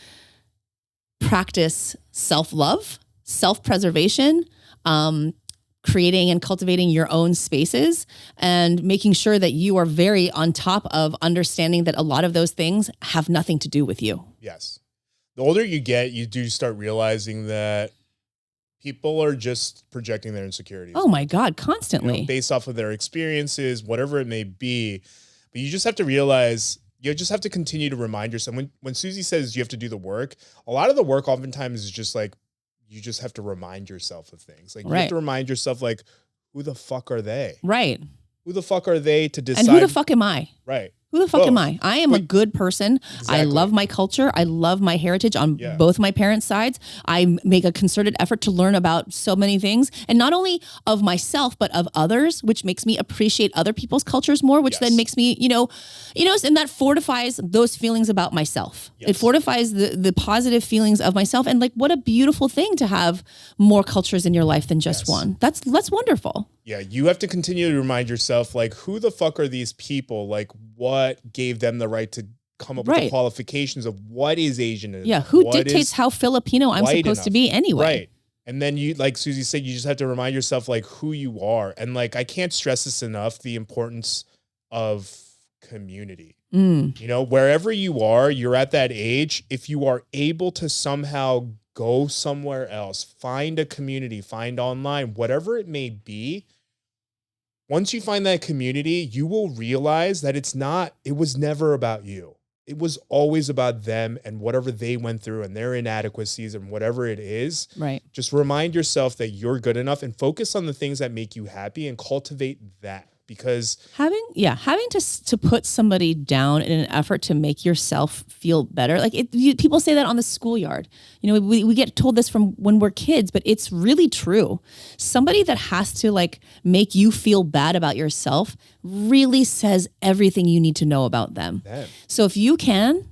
practice self-love, self-preservation, creating and cultivating your own spaces, and making sure that you are very on top of understanding that a lot of those things have nothing to do with you. Yes. The older you get, you do start realizing that people are just projecting their insecurities. Oh my God, constantly. Based off of their experiences, whatever it may be. But you just have to realize, you just have to continue to remind yourself. When Susie says you have to do the work, a lot of the work oftentimes is just like, you just have to remind yourself of things. Like, you have to remind yourself, like, who the fuck are they? Right. Who the fuck are they to decide? And who the fuck am I? Right. Who the fuck am I? I am a good person. Exactly. I love my culture. I love my heritage on both my parents' sides. I make a concerted effort to learn about so many things, and not only of myself, but of others, which makes me appreciate other people's cultures more, which then makes me, and that fortifies those feelings about myself. Yes. It fortifies the positive feelings of myself. And like, what a beautiful thing to have more cultures in your life than just one. That's wonderful. Yeah, you have to continue to remind yourself, like, who the fuck are these people? Like, what gave them the right to come up with the qualifications of what is Asian? Yeah, who dictates how Filipino I'm supposed to be anyway? Right. And then you, like Susie said, you just have to remind yourself, like, who you are. And like, I can't stress this enough, the importance of community. Wherever you are, you're at that age. If you are able to somehow go somewhere else, find a community, find online, whatever it may be. Once you find that community, you will realize that it was never about you. It was always about them and whatever they went through and their inadequacies and whatever it is. Right. Just remind yourself that you're good enough and focus on the things that make you happy and cultivate that. Because having to put somebody down in an effort to make yourself feel better, like people say that on the schoolyard. We get told this from when we're kids, but it's really true. Somebody that has to like make you feel bad about yourself really says everything you need to know about them. Damn. So if you can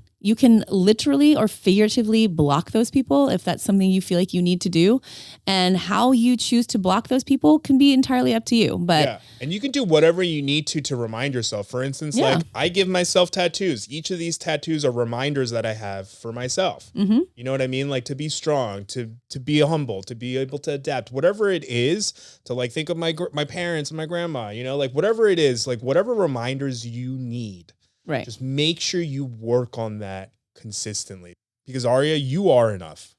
literally or figuratively block those people if that's something you feel like you need to do. And how you choose to block those people can be entirely up to you. But and you can do whatever you need to remind yourself. For instance, like I give myself tattoos. Each of these tattoos are reminders that I have for myself. Mm-hmm. You know what I mean? Like to be strong, to be humble, to be able to adapt, whatever it is, to like think of my parents and my grandma, like whatever it is, like whatever reminders you need. Right. Just make sure you work on that consistently, because Aria, you are enough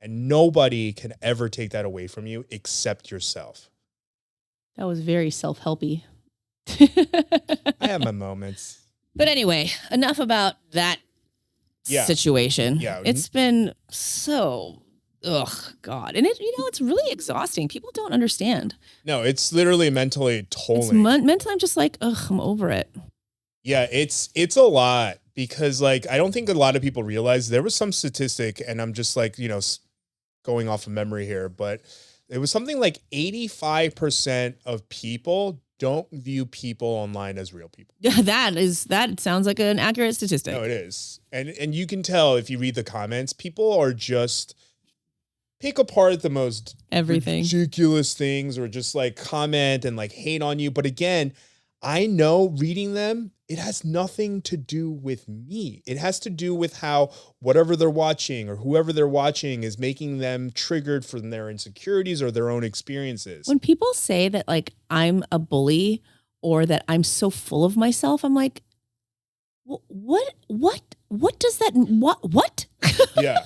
and nobody can ever take that away from you except yourself. That was very self-helpy. I have my moments. But anyway, enough about that situation. Yeah. It's been so, God. And it's really exhausting. People don't understand. No, it's literally mentally tolling. Mentally, I'm just like, I'm over it. Yeah, it's a lot, because like I don't think a lot of people realize there was some statistic, and I'm just like, going off of memory here, but it was something like 85% of people don't view people online as real people. Yeah, that sounds like an accurate statistic. No, it is. And you can tell if you read the comments, people are just pick apart the most ridiculous things, or just like comment and like hate on you. But again, I know reading them, it has nothing to do with me. It has to do with how whatever they're watching or whoever they're watching is making them triggered from their insecurities or their own experiences. When people say that like I'm a bully or that I'm so full of myself, I'm like, what does that, what? Yeah.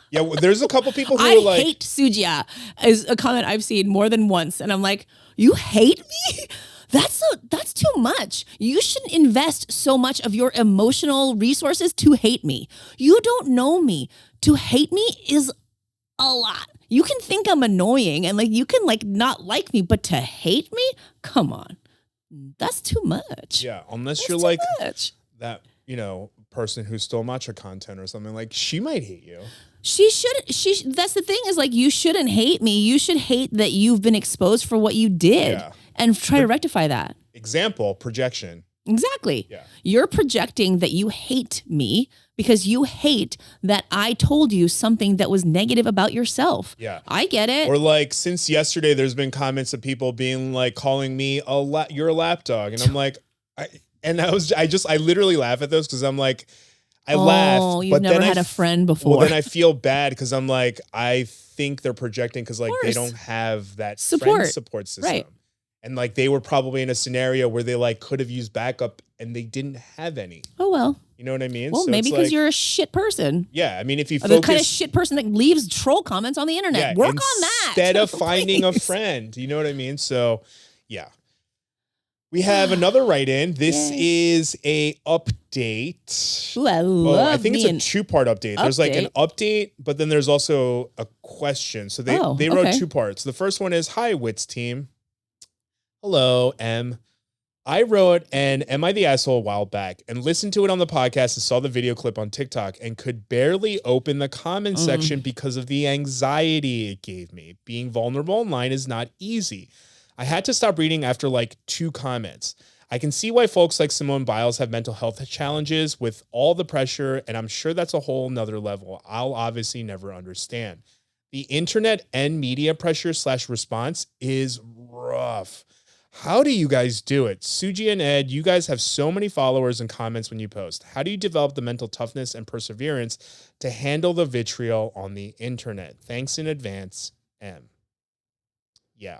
Yeah, well, there's a couple people who are like... I hate Soogia is a comment I've seen more than once. And I'm like, you hate me? That's too much. You shouldn't invest so much of your emotional resources to hate me. You don't know me. To hate me is a lot. You can think I'm annoying and like you can like not like me, but to hate me? Come on. That's too much. Yeah, unless you're like that, person who stole matcha content or something, like she might hate you. That's the thing is like, you shouldn't hate me. You should hate that you've been exposed for what you did. Yeah. and try to rectify that. Example, projection. Exactly. Yeah. You're projecting that you hate me because you hate that I told you something that was negative about yourself. Yeah. I get it. Or like since yesterday, there's been comments of people being like calling me you're a lapdog. And I'm like, I literally laugh at those because I'm like, I laugh. Oh, you've never had a friend before. Well, then I feel bad because I'm like, I think they're projecting because like they don't have that friend support system. Right. And like they were probably in a scenario where they like could have used backup and they didn't have any. Oh, well. You know what I mean? Well, so maybe because you're a shit person. Yeah. I mean, if you focus... the kind of shit person that leaves troll comments on the internet. Work on that. Instead of finding a friend. You know what I mean? So, yeah. We have another write-in. This is a update. Ooh, I love I think it's a two-part update. There's like an update, but then there's also a question. So they wrote two parts. The first one is, hi, Wits team. Hello, M. I wrote an Am I the Asshole a while back and listened to it on the podcast and saw the video clip on TikTok and could barely open the comment section because of the anxiety it gave me. Being vulnerable online is not easy. I had to stop reading after like 2 comments. I can see why folks like Simone Biles have mental health challenges with all the pressure, and I'm sure that's a whole nother level I'll obviously never understand. The internet and media pressure / response is rough. How do you guys do it? Soogia and Ed, you guys have so many followers and comments when you post. How do you develop the mental toughness and perseverance to handle the vitriol on the internet? Thanks in advance, M. Yeah.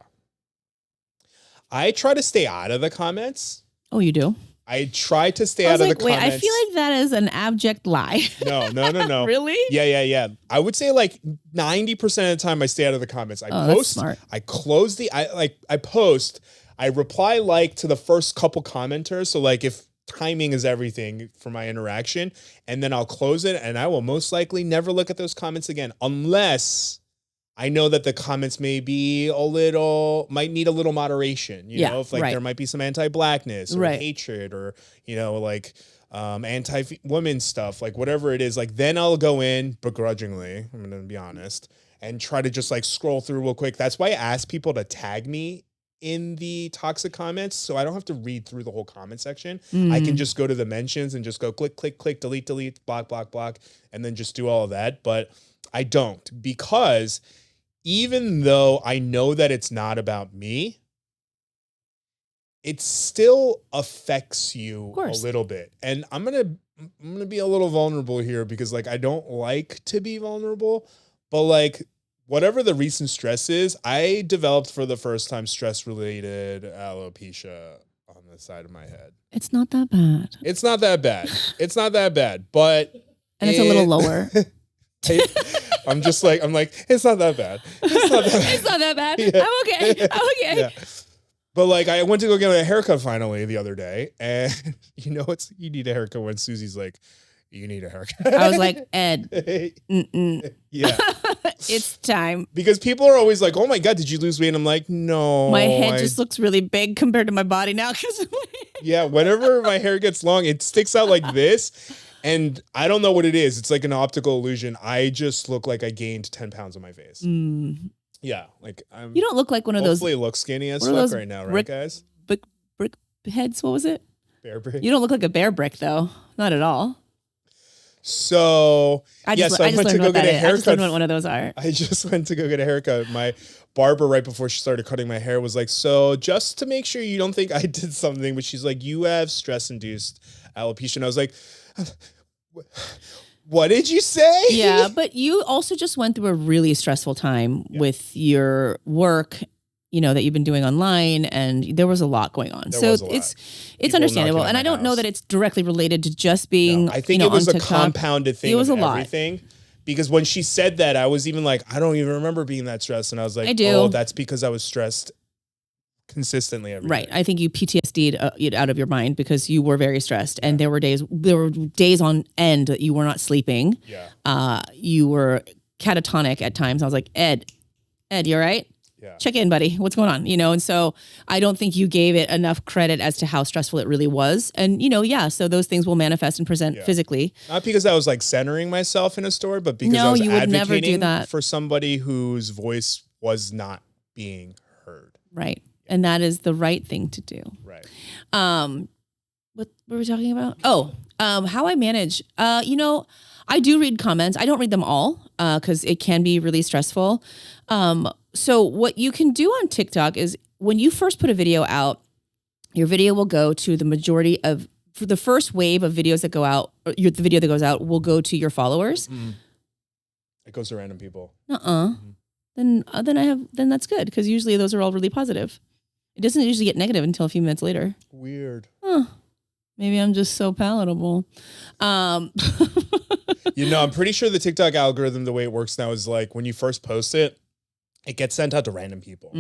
I try to stay out of the comments. Oh, you do? I try to stay out of the comments. Wait, I feel like that is an abject lie. No. Really? Yeah. I would say like 90% of the time I stay out of the comments. I post, that's smart. I close I post, I reply like to the first couple commenters. So like if timing is everything for my interaction, and then I'll close it and I will most likely never look at those comments again unless I know that the comments might need a little moderation, you know, if like there might be some anti-blackness or hatred or, you know, like anti-women stuff, like whatever it is, like then I'll go in begrudgingly, I'm going to be honest, and try to just like scroll through real quick. That's why I ask people to tag me in the toxic comments so I don't have to read through the whole comment section. I can just go to the mentions and just go click, delete, block, and then just do all of that. But I don't, because even though I know that it's not about me, it still affects you a little bit. And I'm going to be a little vulnerable here because like I don't like to be vulnerable, but like whatever the recent stress is, I developed for the first time stress-related alopecia on the side of my head. It's not that bad. It's not that bad, but and it's a little lower. I'm like, it's not that bad. It's not that bad. Yeah. I'm okay. Yeah. But like, I went to go get a haircut finally the other day, and you need a haircut when Susie's like, you need a haircut. I was like, Ed, yeah, it's time. Because people are always like, oh my God, did you lose weight? And I'm like, no. My head just looks really big compared to my body now. Yeah, whenever my hair gets long, it sticks out like this. And I don't know what it is. It's like an optical illusion. I just look like I gained 10 pounds on my face. Yeah. Like you don't look like one of those. Hopefully look skinny as fuck right now, right, guys? Brick heads. What was it? Bear brick. You don't look like a bear brick though. Not at all. So I went to go get a haircut. I just learned what one of those are. I just went to go get a haircut. My barber, right before she started cutting my hair, was like, so just to make sure you don't think I did something, but she's like, you have stress-induced alopecia. And I was like, what did you say? Yeah, but you also just went through a really stressful time with your work, you know, that you've been doing online, and there was a lot going on. It's understandable. And I don't know that it's directly related to just being, I think it was a compounded thing. It was a lot. Because when she said that, I was even like, I don't even remember being that stressed. And I was like, oh, that's because I was stressed consistently every day. I think you PTSD'd out of your mind because you were very stressed, and there were days on end that you were not sleeping. Yeah. You were catatonic at times. I was like, Ed, you all right? Yeah. Check in, buddy. What's going on? You know, and so I don't think you gave it enough credit as to how stressful it really was. And, you know, so those things will manifest and present physically. Not because I was like centering myself in a story, but because I was advocating for somebody whose voice was not being heard. Right. And that is the right thing to do. Right. What were we talking about? How I manage. I do read comments. I don't read them all because it can be really stressful. So what you can do on TikTok is when you first put a video out, your video will go to the majority of, for the first wave of videos that go out, the video that goes out will go to your followers. It goes to random people. Then that's good because usually those are all really positive. It doesn't usually get negative until a few minutes later. Weird. Maybe I'm just so palatable. I'm pretty sure the TikTok algorithm, the way it works now is like when you first post it, it gets sent out to random people.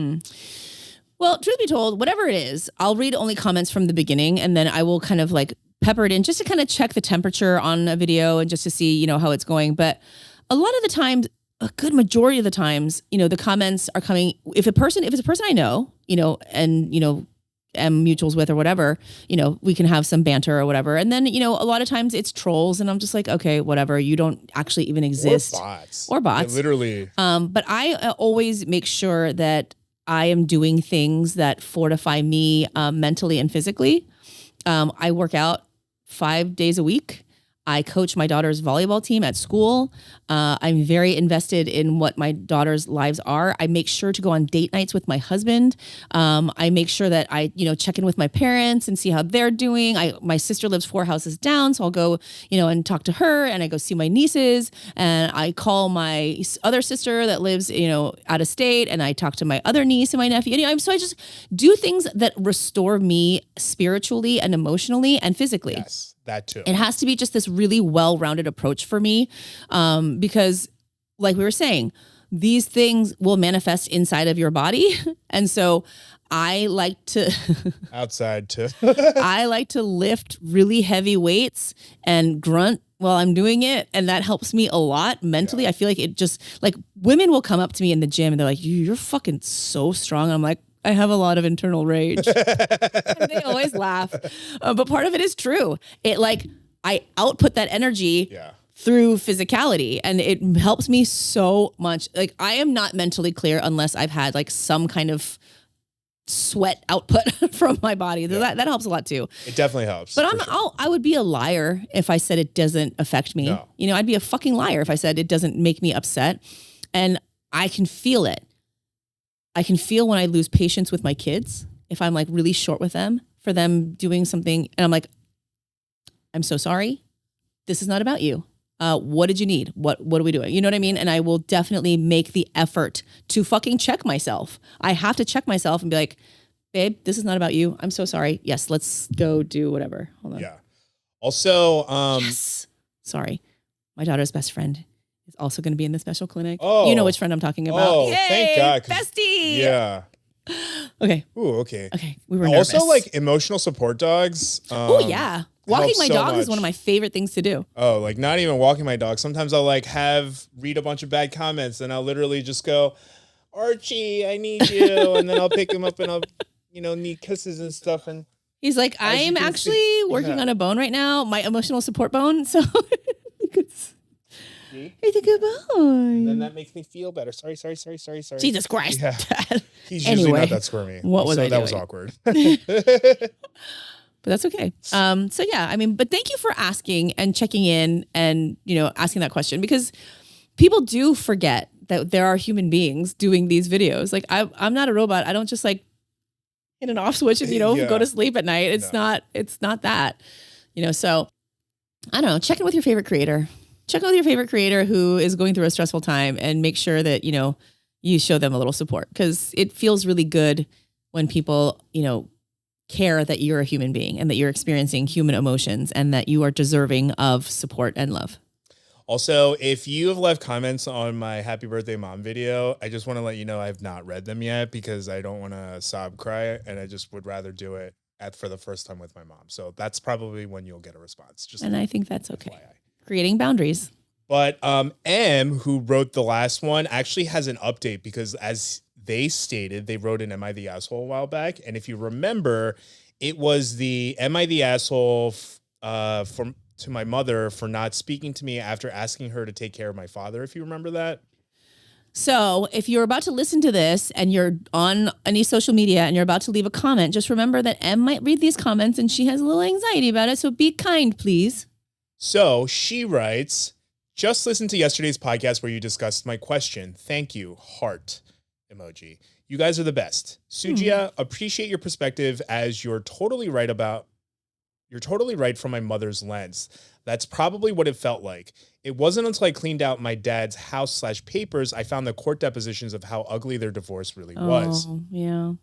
Well, truth be told, whatever it is, I'll read only comments from the beginning and then I will kind of like pepper it in just to kind of check the temperature on a video and just to see, how it's going. But a lot of the times, a good majority of the times, the comments are coming. If it's a person I know, and, am mutuals with or whatever, we can have some banter or whatever. And then, a lot of times it's trolls and I'm just like, okay, whatever. You don't actually even exist. Or bots. Yeah, literally. But I always make sure that I am doing things that fortify me mentally and physically. I work out 5 days a week. I coach my daughter's volleyball team at school. I'm very invested in what my daughter's lives are. I make sure to go on date nights with my husband. I make sure that I, check in with my parents and see how they're doing. My sister lives 4 houses down, so I'll go, and talk to her, and I go see my nieces, and I call my other sister that lives, out of state, and I talk to my other niece and my nephew. So I just do things that restore me spiritually and emotionally and physically. Yes. That too. It has to be just this really well-rounded approach for me because like we were saying, these things will manifest inside of your body. And so I like to outside too. I like to lift really heavy weights and grunt while I'm doing it. And that helps me a lot mentally. Yeah. I feel like it just like women will come up to me in the gym and they're like, you're fucking so strong. And I'm like, I have a lot of internal rage. And they always laugh. But part of it is true. I output that energy through physicality and it helps me so much. Like I am not mentally clear unless I've had like some kind of sweat output from my body. Yeah. That helps a lot too. It definitely helps. But I would be a liar if I said it doesn't affect me. No. I'd be a fucking liar if I said it doesn't make me upset. And I can feel it. I can feel when I lose patience with my kids, if I'm like really short with them for them doing something. And I'm like, I'm so sorry. This is not about you. What did you need? What are we doing? You know what I mean? And I will definitely make the effort to fucking check myself. I have to check myself and be like, babe, this is not about you. I'm so sorry. Yes, let's go do whatever. Hold on. Yeah. Also, yes. Sorry. My daughter's best friend is also going to be in the special clinic. Oh, you know which friend I'm talking about. Oh, yay, thank God. Bestie. Yeah. Okay. Ooh, okay. Okay. We were nervous. Also like emotional support dogs. Oh yeah. Walking my dog is one of my favorite things to do. Oh, like not even walking my dog. Sometimes I'll like read a bunch of bad comments and I'll literally just go, Archie, I need you. And then I'll pick him up and I'll, need kisses and stuff. And he's like, I'm actually working on a bone right now, my emotional support bone. So it's a good bone. And then that makes me feel better. Sorry. Jesus Christ. Yeah. He's usually not that squirmy. What was I doing? That was awkward. But that's okay. So yeah, but thank you for asking and checking in and, asking that question because people do forget that there are human beings doing these videos. Like I'm not a robot. I don't just like hit an off switch and, go to sleep at night. It's not that, so I don't know. Check in with your favorite creator. Check out your favorite creator who is going through a stressful time and make sure that, you show them a little support because it feels really good when people, care that you're a human being and that you're experiencing human emotions and that you are deserving of support and love. Also, if you have left comments on my Happy Birthday Mom video, I just want to let you know I've not read them yet because I don't want to sob cry and I just would rather do it for the first time with my mom. So that's probably when you'll get a response. And I think that's okay. FYI. Creating boundaries. But M, who wrote the last one, actually has an update because as they stated, they wrote an Am I the Asshole a while back. And if you remember, it was the Am I the Asshole to my mother for not speaking to me after asking her to take care of my father, if you remember that. So if you're about to listen to this and you're on any social media and you're about to leave a comment, just remember that Em might read these comments and she has a little anxiety about it. So be kind, please. So she writes, just listen to yesterday's podcast where you discussed my question. Thank you. Heart emoji. You guys are the best. Soogia, appreciate your perspective as you're totally right from my mother's lens. That's probably what it felt like. It wasn't until I cleaned out my dad's house/papers, I found the court depositions of how ugly their divorce really was. Yeah.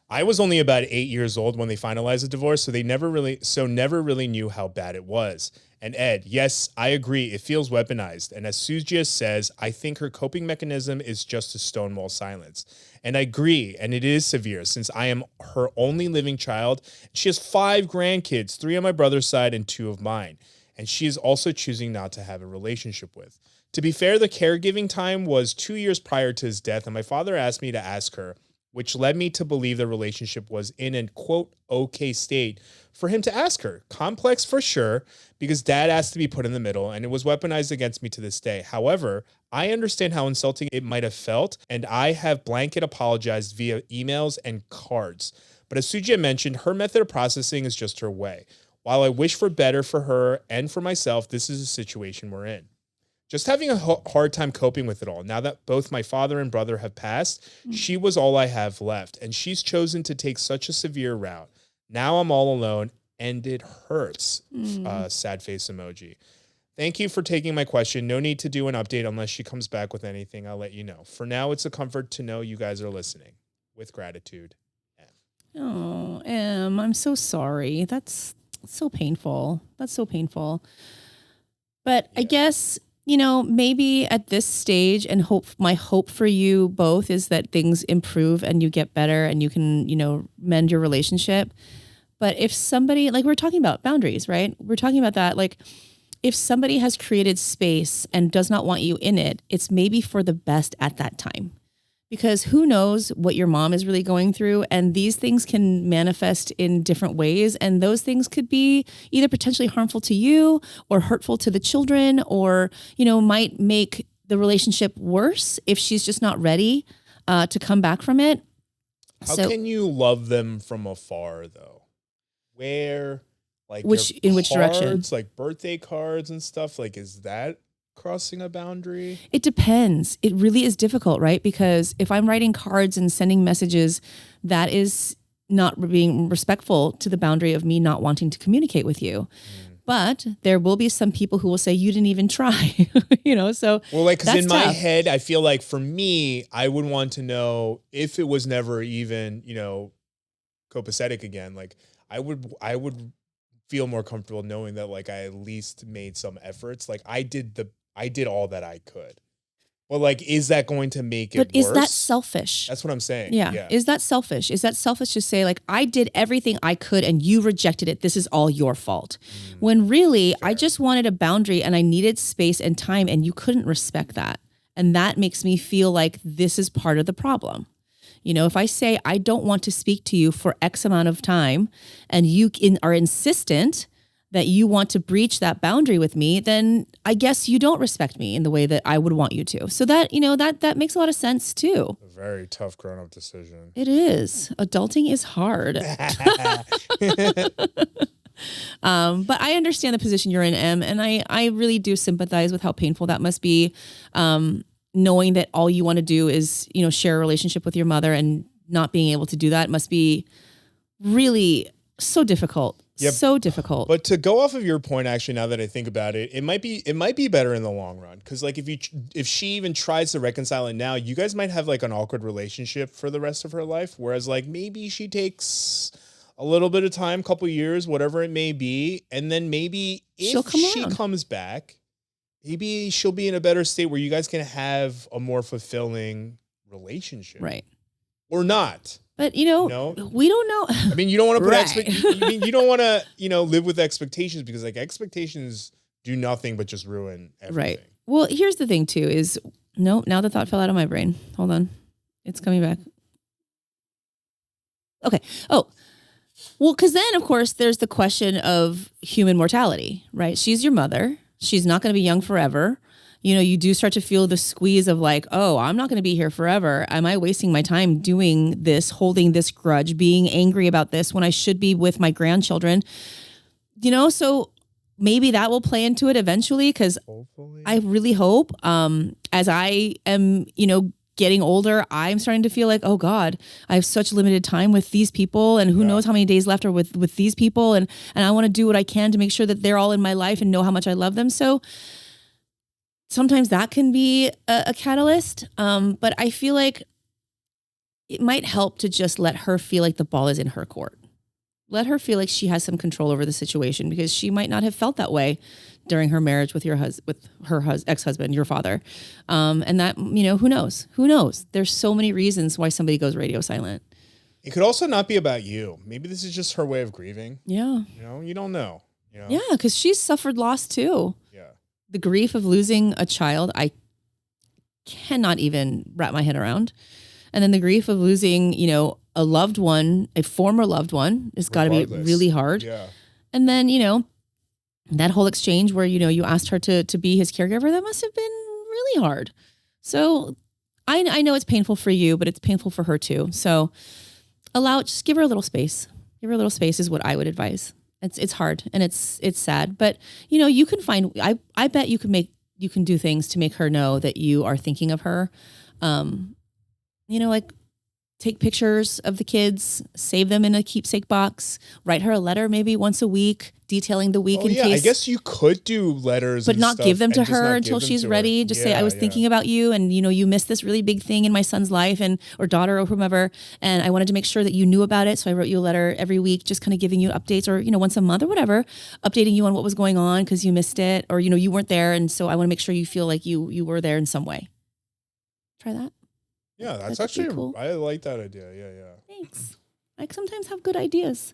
I was only about 8 years old when they finalized the divorce, so never really knew how bad it was. And Ed, yes, I agree. It feels weaponized. And as Susie says, I think her coping mechanism is just to stonewall silence. And I agree, and it is severe since I am her only living child. She has 5 grandkids, 3 on my brother's side and 2 of mine. And she is also choosing not to have a relationship with. To be fair, the caregiving time was 2 years prior to his death, and my father asked me to ask her, which led me to believe the relationship was in an, quote, okay state for him to ask her. Complex for sure, because dad asked to be put in the middle, and it was weaponized against me to this day. However, I understand how insulting it might have felt, and I have blanket apologized via emails and cards. But as Soogia mentioned, her method of processing is just her way. While I wish for better for her and for myself, this is a situation we're in. Just having a hard time coping with it all. Now that both my father and brother have passed, she was all I have left, and she's chosen to take such a severe route. Now I'm all alone, and it hurts. Sad face emoji. Thank you for taking my question. No need to do an update unless she comes back with anything. I'll let you know. For now, it's a comfort to know you guys are listening. With gratitude, Em. Oh, Em, I'm so sorry. That's so painful. That's so painful. But yeah. I guess, maybe at this stage and my hope for you both is that things improve and you get better and you can, mend your relationship. But if somebody, like we're talking about boundaries, right? We're talking about that. Like if somebody has created space and does not want you in it, it's maybe for the best at that time. Because who knows what your mom is really going through, and these things can manifest in different ways, and those things could be either potentially harmful to you or hurtful to the children, or might make the relationship worse if she's just not ready to come back from it. How can you love them from afar, though? Where, like, in which direction? Like birthday cards and stuff. Like, is that crossing a boundary? It depends. It really is difficult, right? Because if I'm writing cards and sending messages, that is not being respectful to the boundary of me not wanting to communicate with you. But there will be some people who will say, you didn't even try, so. Well, like, because in my head, I feel like for me, I would want to know if it was never even, copacetic again. Like I would feel more comfortable knowing that, like, I at least made some efforts. Like I did all that I could. Well, like, is that going to make it worse? But is that selfish? That's what I'm saying. Yeah. Is that selfish? Is that selfish to say, like, I did everything I could and you rejected it. This is all your fault. When really, fair. I just wanted a boundary and I needed space and time, and you couldn't respect that. And that makes me feel like this is part of the problem. If I say I don't want to speak to you for X amount of time and you are insistent that you want to breach that boundary with me, then I guess you don't respect me in the way that I would want you to. So that, that makes a lot of sense too. A very tough grown-up decision. It is. Adulting is hard. But I understand the position you're in, Em, and I really do sympathize with how painful that must be. Knowing that all you want to do is, share a relationship with your mother, and not being able to do that must be really so difficult. Yep. So difficult. But to go off of your point, actually, now that I think about it, it might be better in the long run. Because, like, if she even tries to reconcile it now, you guys might have, like, an awkward relationship for the rest of her life. Whereas, like, maybe she takes a little bit of time, couple years, whatever it may be, and then maybe if she comes back, maybe she'll be in a better state where you guys can have a more fulfilling relationship, right? Or not. But we don't know. I mean, you don't want to put right. you don't want to, live with expectations, because, like, expectations do nothing but just ruin everything. Right. Well, here's the thing too is, no, now the thought fell out of my brain. Hold on. It's coming back. Okay. Oh, well, because then of course there's the question of human mortality, right? She's your mother. She's not going to be young forever. you do start to feel the squeeze of like, oh, I'm not going to be here forever. Am I wasting my time doing this, holding this grudge, being angry about this when I should be with my grandchildren? So maybe that will play into it eventually, because I really hope as I am, getting older, I'm starting to feel like, oh God, I have such limited time with these people, and who knows how many days left are with these people. And I want to do what I can to make sure that they're all in my life and know how much I love them. So sometimes that can be a catalyst. But I feel like it might help to just let her feel like the ball is in her court. Let her feel like she has some control over the situation, because she might not have felt that way during her marriage with her ex-husband, your father. And that, who knows? Who knows? There's so many reasons why somebody goes radio silent. It could also not be about you. Maybe this is just her way of grieving. Yeah. You don't know. Yeah, because she's suffered loss too. Yeah. The grief of losing a child, I cannot even wrap my head around. And then the grief of losing, a loved one, a former loved one, has got to be really hard. Yeah. And then, that whole exchange where, you asked her to be his caregiver, that must have been really hard. So I know it's painful for you, but it's painful for her too. So just give her a little space. Give her a little space is what I would advise. It's hard and it's sad, but you can find, I bet you can do things to make her know that you are thinking of her. Like take pictures of the kids, save them in a keepsake box, write her a letter maybe once a week, detailing the week in case. I guess you could do letters, but not give them to her until she's ready. Just say, I was thinking about you, and you missed this really big thing in my son's life or daughter or whomever, and I wanted to make sure that you knew about it. So I wrote you a letter every week, just kind of giving you updates, or once a month or whatever, updating you on what was going on because you missed it, or you weren't there, and so I want to make sure you feel like you were there in some way. Try that. Yeah, that's actually cool. I like that idea. Yeah. Thanks. I sometimes have good ideas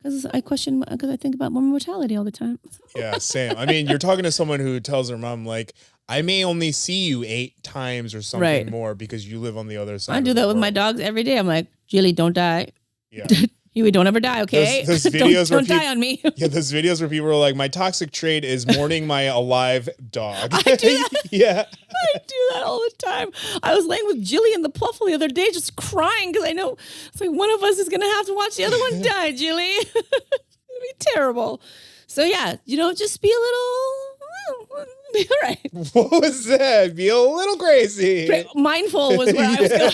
because I think about mom mortality all the time. Yeah, same. I mean, you're talking to someone who tells her mom, like, I may only see you 8 times or something more because you live on the other side. I do that with my dogs every day. I'm like, Jilly, don't die. Yeah. You don't ever die, okay? Those videos don't die on me. Yeah, those videos where people are like, my toxic trait is mourning my alive dog. I do that. Yeah. I do that all the time. I was laying with Jilly in the pluffle the other day just crying because I know it's like one of us is going to have to watch the other one die, Jilly. It'd be terrible. So yeah, just be a little... Be all right. What was that? Be a little crazy. Mindful was where I was going.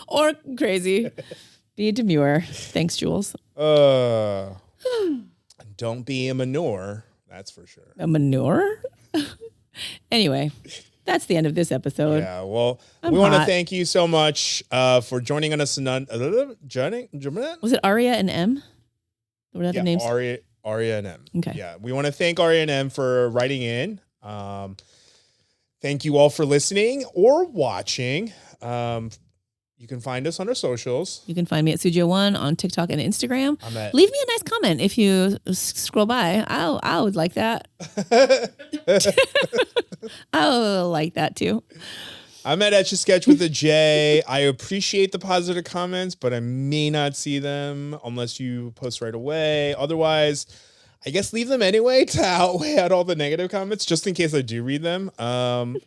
Or crazy. Be demure. Thanks, Jules. Don't be a manure. That's for sure. A manure? Anyway, that's the end of this episode. Yeah, well, we want to thank you so much for joining us. Was it Aria and M? What were the names? Aria and M. Okay. Yeah, we want to thank Aria and M for writing in. Thank you all for listening or watching. You can find us on our socials. You can find me at Soogia1 on TikTok and Instagram. Leave me a nice comment if you scroll by. I would like that. I would like that too. I'm at Etch a Sketch with a J. I appreciate the positive comments, but I may not see them unless you post right away. Otherwise, I guess leave them anyway to outweigh out all the negative comments, just in case I do read them.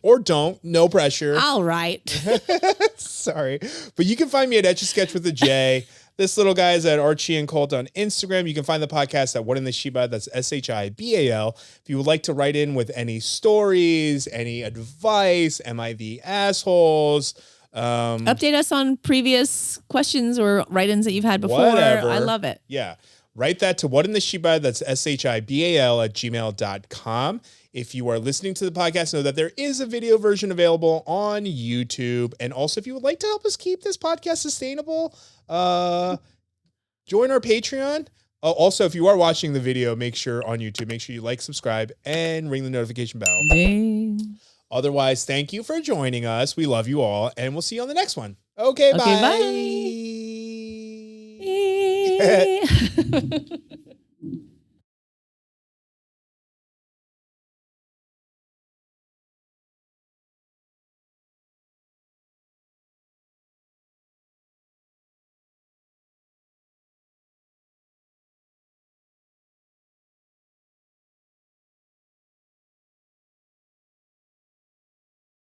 Or don't. No pressure. All right. Sorry. But you can find me at Etch a Sketch with a J. This little guy is at Archie and Colt on Instagram. You can find the podcast at What in the Shibal. That's Shibal. If you would like to write in with any stories, any advice, am I the assholes? Update us on previous questions or write-ins that you've had before. Whatever. I love it. Yeah. Write that to What in the Shibal. That's Shibal at gmail.com. If you are listening to the podcast, know that there is a video version available on YouTube. And also, if you would like to help us keep this podcast sustainable, join our Patreon. Also, if you are watching the video, make sure you like, subscribe, and ring the notification bell. Ding. Otherwise, thank you for joining us. We love you all, and we'll see you on the next one. Okay, bye. Bye.